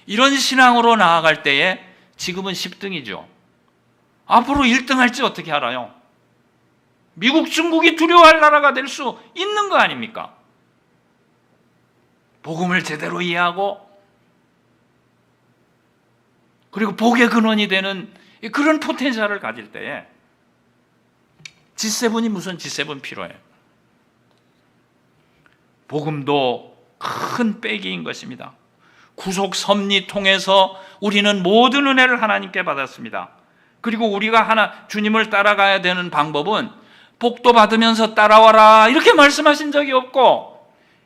Speaker 1: 이런 신앙으로 나아갈 때에 지금은 10등이죠. 앞으로 1등 할지 어떻게 알아요? 미국, 중국이 두려워할 나라가 될 수 있는 거 아닙니까? 복음을 제대로 이해하고 그리고 복의 근원이 되는 그런 포텐셜을 가질 때에 G7이 무슨 G7 필요해요. 복음도 큰 빼기인 것입니다. 구속 섭리 통해서 우리는 모든 은혜를 하나님께 받았습니다. 그리고 우리가 주님을 따라가야 되는 방법은 복도 받으면서 따라와라 이렇게 말씀하신 적이 없고,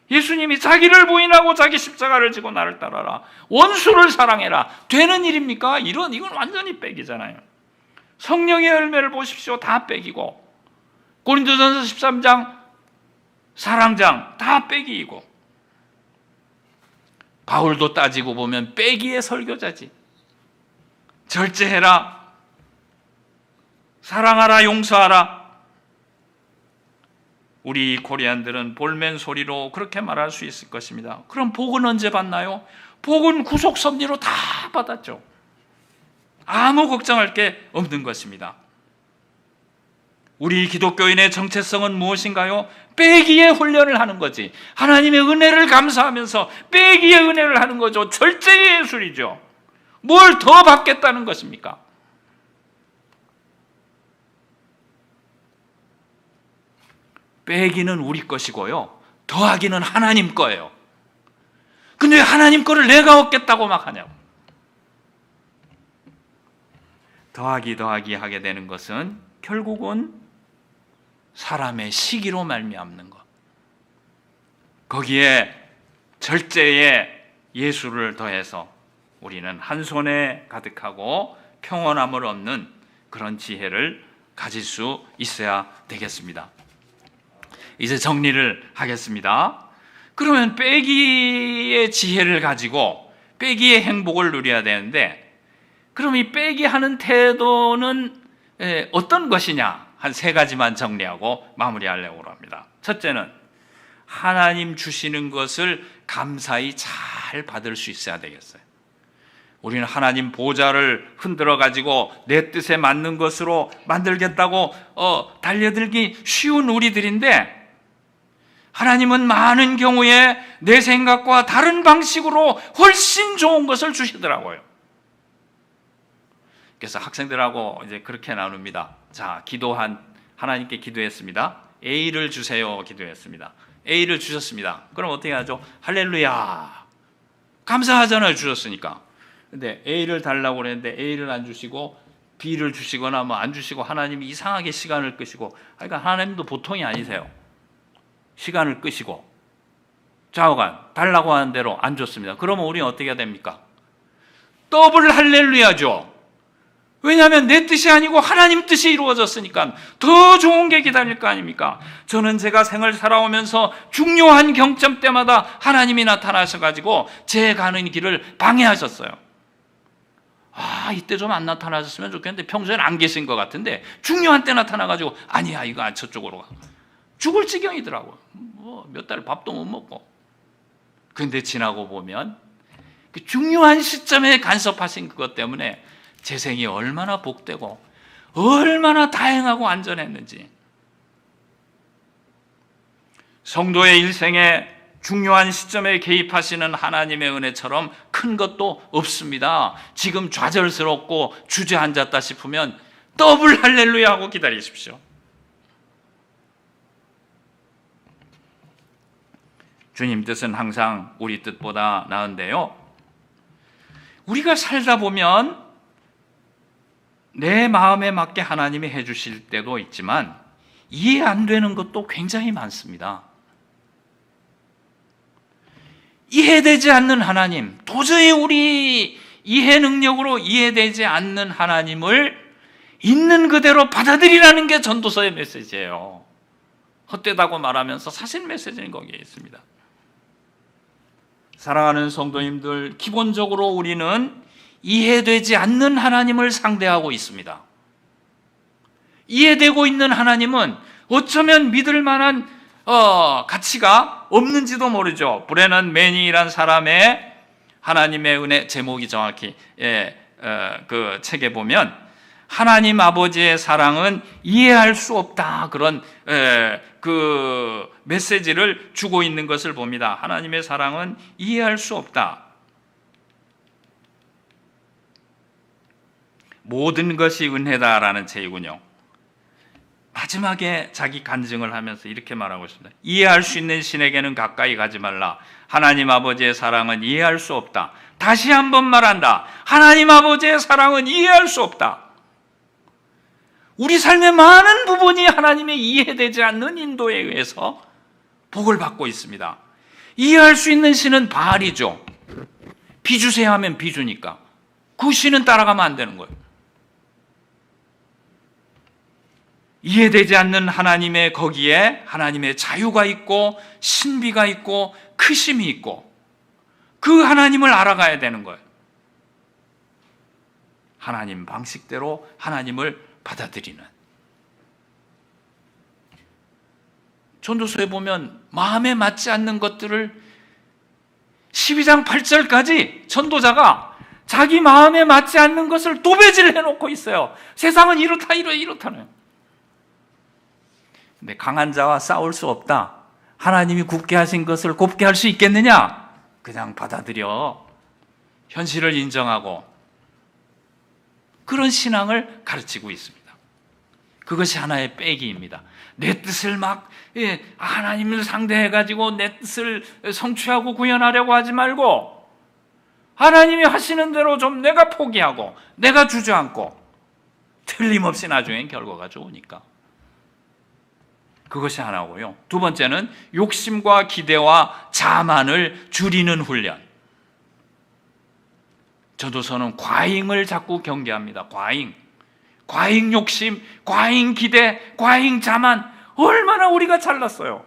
Speaker 1: 예수님이 자기를 부인하고 자기 십자가를 지고 나를 따라라, 원수를 사랑해라, 되는 일입니까? 이건 완전히 빼기잖아요. 성령의 열매를 보십시오. 다 빼기고, 고린도전서 13장 사랑장 다 빼기이고, 바울도 따지고 보면 빼기의 설교자지. 절제해라, 사랑하라, 용서하라. 우리 코리안들은 볼멘 소리로 그렇게 말할 수 있을 것입니다. 그럼 복은 언제 받나요? 복은 구속 섭리로 다 받았죠. 아무 걱정할 게 없는 것입니다. 우리 기독교인의 정체성은 무엇인가요? 빼기의 훈련을 하는 거지. 하나님의 은혜를 감사하면서 빼기의 은혜를 하는 거죠. 절제의 예술이죠. 뭘 더 받겠다는 것입니까? 빼기는 우리 것이고요, 더하기는 하나님 거예요. 근데 왜 하나님 거를 내가 얻겠다고 막 하냐고. 더하기 하게 되는 것은 결국은 사람의 시기로 말미암는 것, 거기에 절제의 예술을 더해서 우리는 한 손에 가득하고 평온함을 얻는 그런 지혜를 가질 수 있어야 되겠습니다. 이제 정리를 하겠습니다. 그러면 빼기의 지혜를 가지고 빼기의 행복을 누려야 되는데, 그럼 이 빼기 하는 태도는 어떤 것이냐? 한 세 가지만 정리하고 마무리하려고 합니다. 첫째는 하나님 주시는 것을 감사히 잘 받을 수 있어야 되겠어요. 우리는 하나님 보좌를 흔들어 가지고 내 뜻에 맞는 것으로 만들겠다고 달려들기 쉬운 우리들인데, 하나님은 많은 경우에 내 생각과 다른 방식으로 훨씬 좋은 것을 주시더라고요. 그래서 학생들하고 이제 그렇게 나눕니다. 자, 하나님께 기도했습니다. A를 주세요. 기도했습니다. A를 주셨습니다. 그럼 어떻게 하죠? 할렐루야. 감사하잖아요. 주셨으니까. 근데 A를 달라고 그랬는데 A를 안 주시고 B를 주시거나 뭐 안 주시고 하나님이 이상하게 시간을 끄시고, 그러니까 하나님도 보통이 아니세요. 시간을 끄시고 좌우간 달라고 하는 대로 안 줬습니다. 그러면 우리는 어떻게 해야 됩니까? 더블 할렐루야죠. 왜냐하면 내 뜻이 아니고 하나님 뜻이 이루어졌으니까 더 좋은 게 기다릴 거 아닙니까? 저는 제가 생을 살아오면서 중요한 경점 때마다 하나님이 나타나셔가지고 제 가는 길을 방해하셨어요. 이때 좀 안 나타나셨으면 좋겠는데, 평소에는 안 계신 것 같은데 중요한 때 나타나가지고 아니야, 이거 저쪽으로 가. 죽을 지경이더라고요. 몇 달 밥도 못 먹고. 근데 지나고 보면 그 중요한 시점에 간섭하신 그것 때문에 제 생이 얼마나 복되고 얼마나 다행하고 안전했는지. 성도의 일생에 중요한 시점에 개입하시는 하나님의 은혜처럼 큰 것도 없습니다. 지금 좌절스럽고 주저앉았다 싶으면 더블 할렐루야 하고 기다리십시오. 주님 뜻은 항상 우리 뜻보다 나은데요, 우리가 살다 보면 내 마음에 맞게 하나님이 해주실 때도 있지만 이해 안 되는 것도 굉장히 많습니다. 이해되지 않는 하나님, 도저히 우리 이해 능력으로 이해되지 않는 하나님을 있는 그대로 받아들이라는 게 전도서의 메시지예요. 헛되다고 말하면서 사실 메시지는 거기에 있습니다. 사랑하는 성도님들, 기본적으로 우리는 이해되지 않는 하나님을 상대하고 있습니다. 이해되고 있는 하나님은 어쩌면 믿을 만한 가치가 없는지도 모르죠. 브레넌 매니라는 사람의 하나님의 은혜, 제목이 정확히 그 책에 보면 하나님 아버지의 사랑은 이해할 수 없다, 그런 그 메시지를 주고 있는 것을 봅니다. 하나님의 사랑은 이해할 수 없다. 모든 것이 은혜다라는 책이군요. 마지막에 자기 간증을 하면서 이렇게 말하고 있습니다. 이해할 수 있는 신에게는 가까이 가지 말라. 하나님 아버지의 사랑은 이해할 수 없다. 다시 한번 말한다. 하나님 아버지의 사랑은 이해할 수 없다. 우리 삶의 많은 부분이 하나님의 이해되지 않는 인도에 의해서 복을 받고 있습니다. 이해할 수 있는 신은 바알이죠. 비 주세요 하면 비 주니까 그 신은 따라가면 안 되는 거예요. 이해되지 않는 하나님의 거기에 하나님의 자유가 있고 신비가 있고 크심이 있고 그 하나님을 알아가야 되는 거예요. 하나님 방식대로 하나님을 받아들이는. 전도서에 보면 마음에 맞지 않는 것들을 12장 8절까지 전도자가 자기 마음에 맞지 않는 것을 도배질 해놓고 있어요. 세상은 이렇다는. 근데 강한 자와 싸울 수 없다. 하나님이 굳게 하신 것을 곱게 할 수 있겠느냐? 그냥 받아들여. 현실을 인정하고 그런 신앙을 가르치고 있습니다. 그것이 하나의 빼기입니다. 내 뜻을 막 하나님을 상대해가지고 내 뜻을 성취하고 구현하려고 하지 말고 하나님이 하시는 대로 좀 내가 포기하고 내가 주저앉고 틀림없이 나중엔 결과가 좋으니까. 그것이 하나고요. 두 번째는 욕심과 기대와 자만을 줄이는 훈련. 전도서는 과잉을 자꾸 경계합니다. 과잉 욕심, 과잉 기대, 과잉 자만. 얼마나 우리가 잘났어요.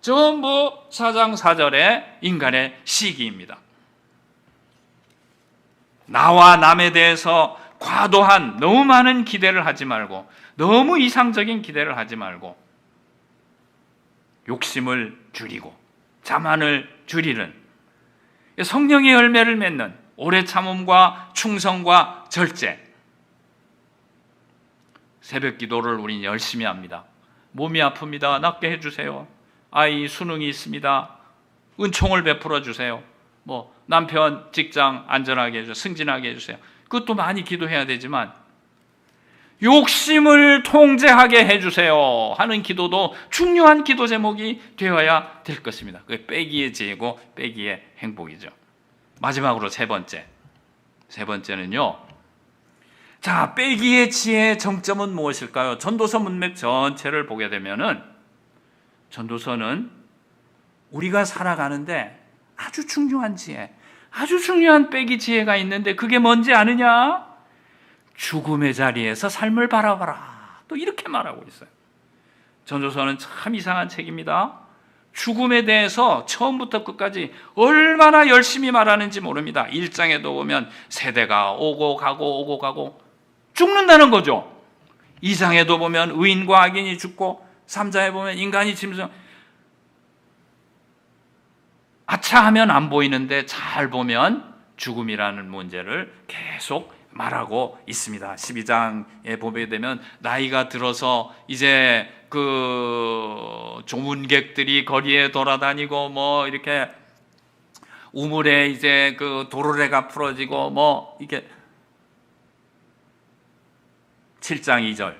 Speaker 1: 전부 4장 4절의 인간의 시기입니다. 나와 남에 대해서 과도한 너무 많은 기대를 하지 말고 너무 이상적인 기대를 하지 말고 욕심을 줄이고 자만을 줄이는 성령의 열매를 맺는 오래 참음과 충성과 절제. 새벽 기도를 우리는 열심히 합니다. 몸이 아픕니다. 낫게 해주세요. 아이 수능이 있습니다. 은총을 베풀어 주세요. 남편 직장 안전하게 해주세요. 승진하게 해주세요. 그것도 많이 기도해야 되지만 욕심을 통제하게 해주세요 하는 기도도 중요한 기도 제목이 되어야 될 것입니다. 그게 빼기의 지혜고 빼기의 행복이죠. 마지막으로 세 번째는요. 자, 빼기의 지혜의 정점은 무엇일까요? 전도서 문맥 전체를 보게 되면은 전도서는 우리가 살아가는데 아주 중요한 지혜, 아주 중요한 빼기 지혜가 있는데 그게 뭔지 아느냐? 죽음의 자리에서 삶을 바라봐라. 또 이렇게 말하고 있어요. 전도서는 참 이상한 책입니다. 죽음에 대해서 처음부터 끝까지 얼마나 열심히 말하는지 모릅니다. 1장에도 보면 세대가 오고 가고 죽는다는 거죠. 2장에도 보면 의인과 악인이 죽고 3장에 보면 인간이 짐승. 아차하면 안 보이는데 잘 보면 죽음이라는 문제를 계속 말하고 있습니다. 12장에 보게 되면 나이가 들어서 이제 그 조문객들이 거리에 돌아다니고 이렇게 우물에 이제 그 도르래가 풀어지고 이렇게 7장 2절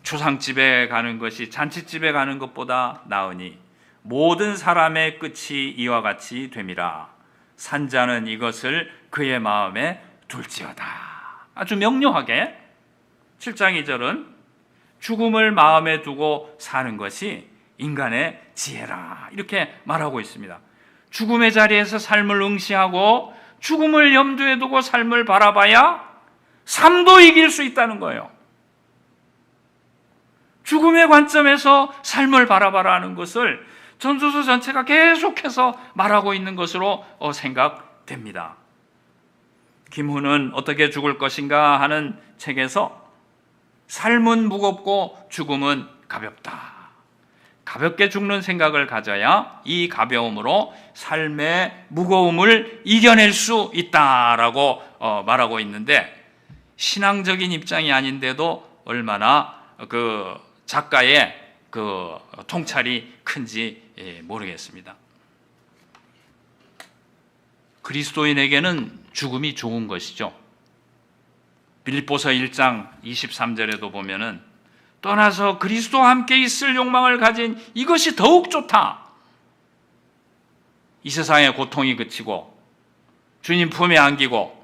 Speaker 1: 초상집에 가는 것이 잔치집에 가는 것보다 나으니 모든 사람의 끝이 이와 같이 됨이라. 산자는 이것을 그의 마음에 둘지어다. 아주 명료하게 7장 2절은 죽음을 마음에 두고 사는 것이 인간의 지혜라 이렇게 말하고 있습니다. 죽음의 자리에서 삶을 응시하고 죽음을 염두에 두고 삶을 바라봐야 삶도 이길 수 있다는 거예요. 죽음의 관점에서 삶을 바라봐라는 것을 전도서 전체가 계속해서 말하고 있는 것으로 생각됩니다. 김훈은 어떻게 죽을 것인가 하는 책에서 삶은 무겁고 죽음은 가볍다. 가볍게 죽는 생각을 가져야 이 가벼움으로 삶의 무거움을 이겨낼 수 있다라고 말하고 있는데 신앙적인 입장이 아닌데도 얼마나 그 작가의 그 통찰이 큰지 모르겠습니다. 그리스도인에게는 죽음이 좋은 것이죠. 빌립보서 1장 23절에도 보면은 떠나서 그리스도와 함께 있을 욕망을 가진 이것이 더욱 좋다. 이 세상의 고통이 그치고 주님 품에 안기고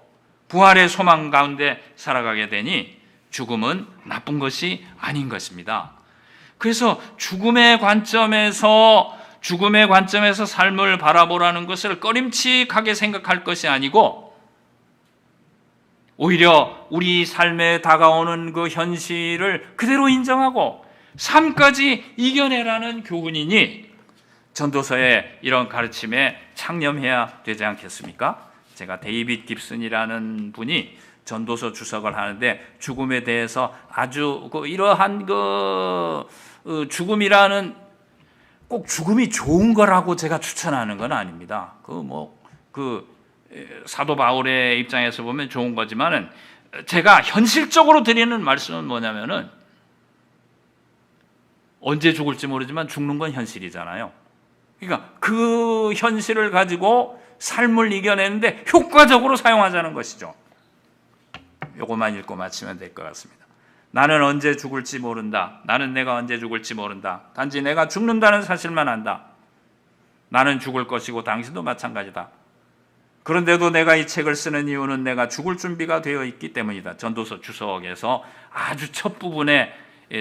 Speaker 1: 부활의 소망 가운데 살아가게 되니 죽음은 나쁜 것이 아닌 것입니다. 그래서 죽음의 관점에서 삶을 바라보라는 것을 꺼림칙하게 생각할 것이 아니고 오히려 우리 삶에 다가오는 그 현실을 그대로 인정하고 삶까지 이겨내라는 교훈이니 전도서의 이런 가르침에 창념해야 되지 않겠습니까? 제가 데이빗 깁슨이라는 분이 전도서 주석을 하는데 죽음에 대해서 아주 이러한 죽음이라는 꼭 죽음이 좋은 거라고 제가 추천하는 건 아닙니다. 사도 바울의 입장에서 보면 좋은 거지만은 제가 현실적으로 드리는 말씀은 뭐냐면은 언제 죽을지 모르지만 죽는 건 현실이잖아요. 그러니까 그 현실을 가지고 삶을 이겨내는데 효과적으로 사용하자는 것이죠. 요것만 읽고 마치면 될 것 같습니다. 나는 언제 죽을지 모른다. 나는 내가 언제 죽을지 모른다. 단지 내가 죽는다는 사실만 안다. 나는 죽을 것이고 당신도 마찬가지다. 그런데도 내가 이 책을 쓰는 이유는 내가 죽을 준비가 되어 있기 때문이다. 전도서 주석에서 아주 첫 부분에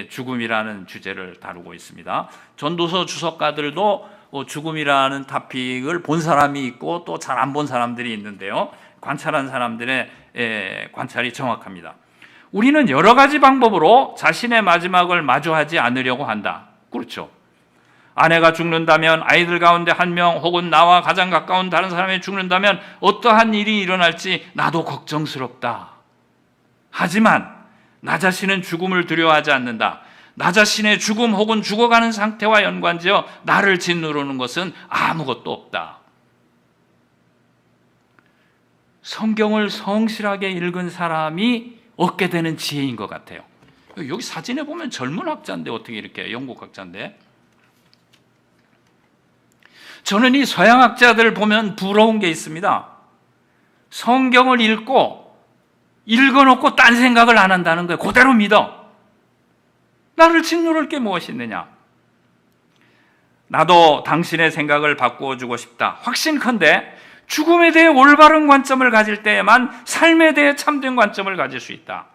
Speaker 1: 죽음이라는 주제를 다루고 있습니다. 전도서 주석가들도 죽음이라는 토픽을 본 사람이 있고 또 잘 안 본 사람들이 있는데요. 관찰한 사람들의 관찰이 정확합니다. 우리는 여러 가지 방법으로 자신의 마지막을 마주하지 않으려고 한다. 그렇죠. 아내가 죽는다면, 아이들 가운데 한 명 혹은 나와 가장 가까운 다른 사람이 죽는다면 어떠한 일이 일어날지 나도 걱정스럽다. 하지만 나 자신은 죽음을 두려워하지 않는다. 나 자신의 죽음 혹은 죽어가는 상태와 연관지어 나를 짓누르는 것은 아무것도 없다. 성경을 성실하게 읽은 사람이 얻게 되는 지혜인 것 같아요. 여기 사진에 보면 젊은 학자인데 어떻게 이렇게 영국 학자인데 저는 이 서양 학자들 보면 부러운 게 있습니다. 성경을 읽어놓고 딴 생각을 안 한다는 거예요. 그대로 믿어. 나를 짓누를 게 무엇이 있느냐. 나도 당신의 생각을 바꾸어 주고 싶다. 확신컨대 죽음에 대해 올바른 관점을 가질 때에만 삶에 대해 참된 관점을 가질 수 있다.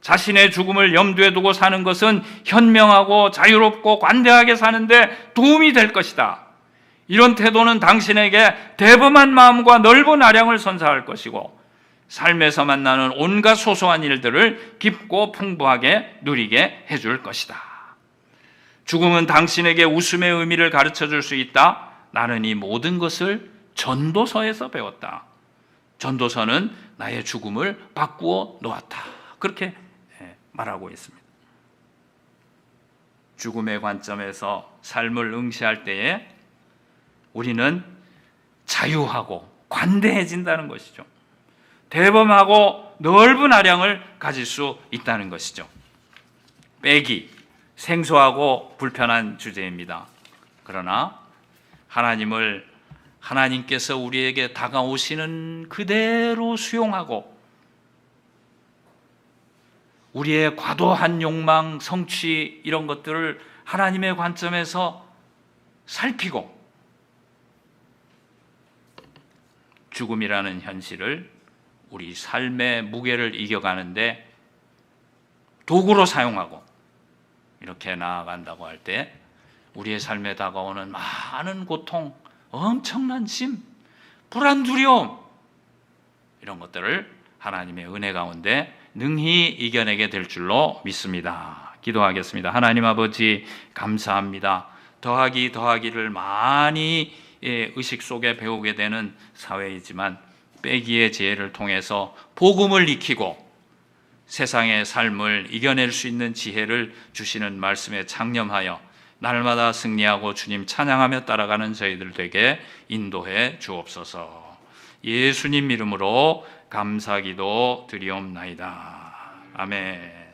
Speaker 1: 자신의 죽음을 염두에 두고 사는 것은 현명하고 자유롭고 관대하게 사는데 도움이 될 것이다. 이런 태도는 당신에게 대범한 마음과 넓은 아량을 선사할 것이고 삶에서 만나는 온갖 소소한 일들을 깊고 풍부하게 누리게 해줄 것이다. 죽음은 당신에게 웃음의 의미를 가르쳐 줄 수 있다. 나는 이 모든 것을 전도서에서 배웠다. 전도서는 나의 죽음을 바꾸어 놓았다. 그렇게 말하고 있습니다. 죽음의 관점에서 삶을 응시할 때에 우리는 자유하고 관대해진다는 것이죠. 대범하고 넓은 아량을 가질 수 있다는 것이죠. 빼기, 생소하고 불편한 주제입니다. 그러나 하나님께서 우리에게 다가오시는 그대로 수용하고 우리의 과도한 욕망, 성취 이런 것들을 하나님의 관점에서 살피고 죽음이라는 현실을 우리 삶의 무게를 이겨가는데 도구로 사용하고 이렇게 나아간다고 할 때 우리의 삶에 다가오는 많은 고통, 엄청난 짐, 불안, 두려움 이런 것들을 하나님의 은혜 가운데 능히 이겨내게 될 줄로 믿습니다. 기도하겠습니다. 하나님 아버지 감사합니다. 더하기를 많이 의식 속에 배우게 되는 사회이지만 빼기의 지혜를 통해서 복음을 익히고 세상의 삶을 이겨낼 수 있는 지혜를 주시는 말씀에 창념하여 날마다 승리하고 주님 찬양하며 따라가는 저희들 되게 인도해 주옵소서. 예수님 이름으로 감사기도 드리옵나이다. 아멘.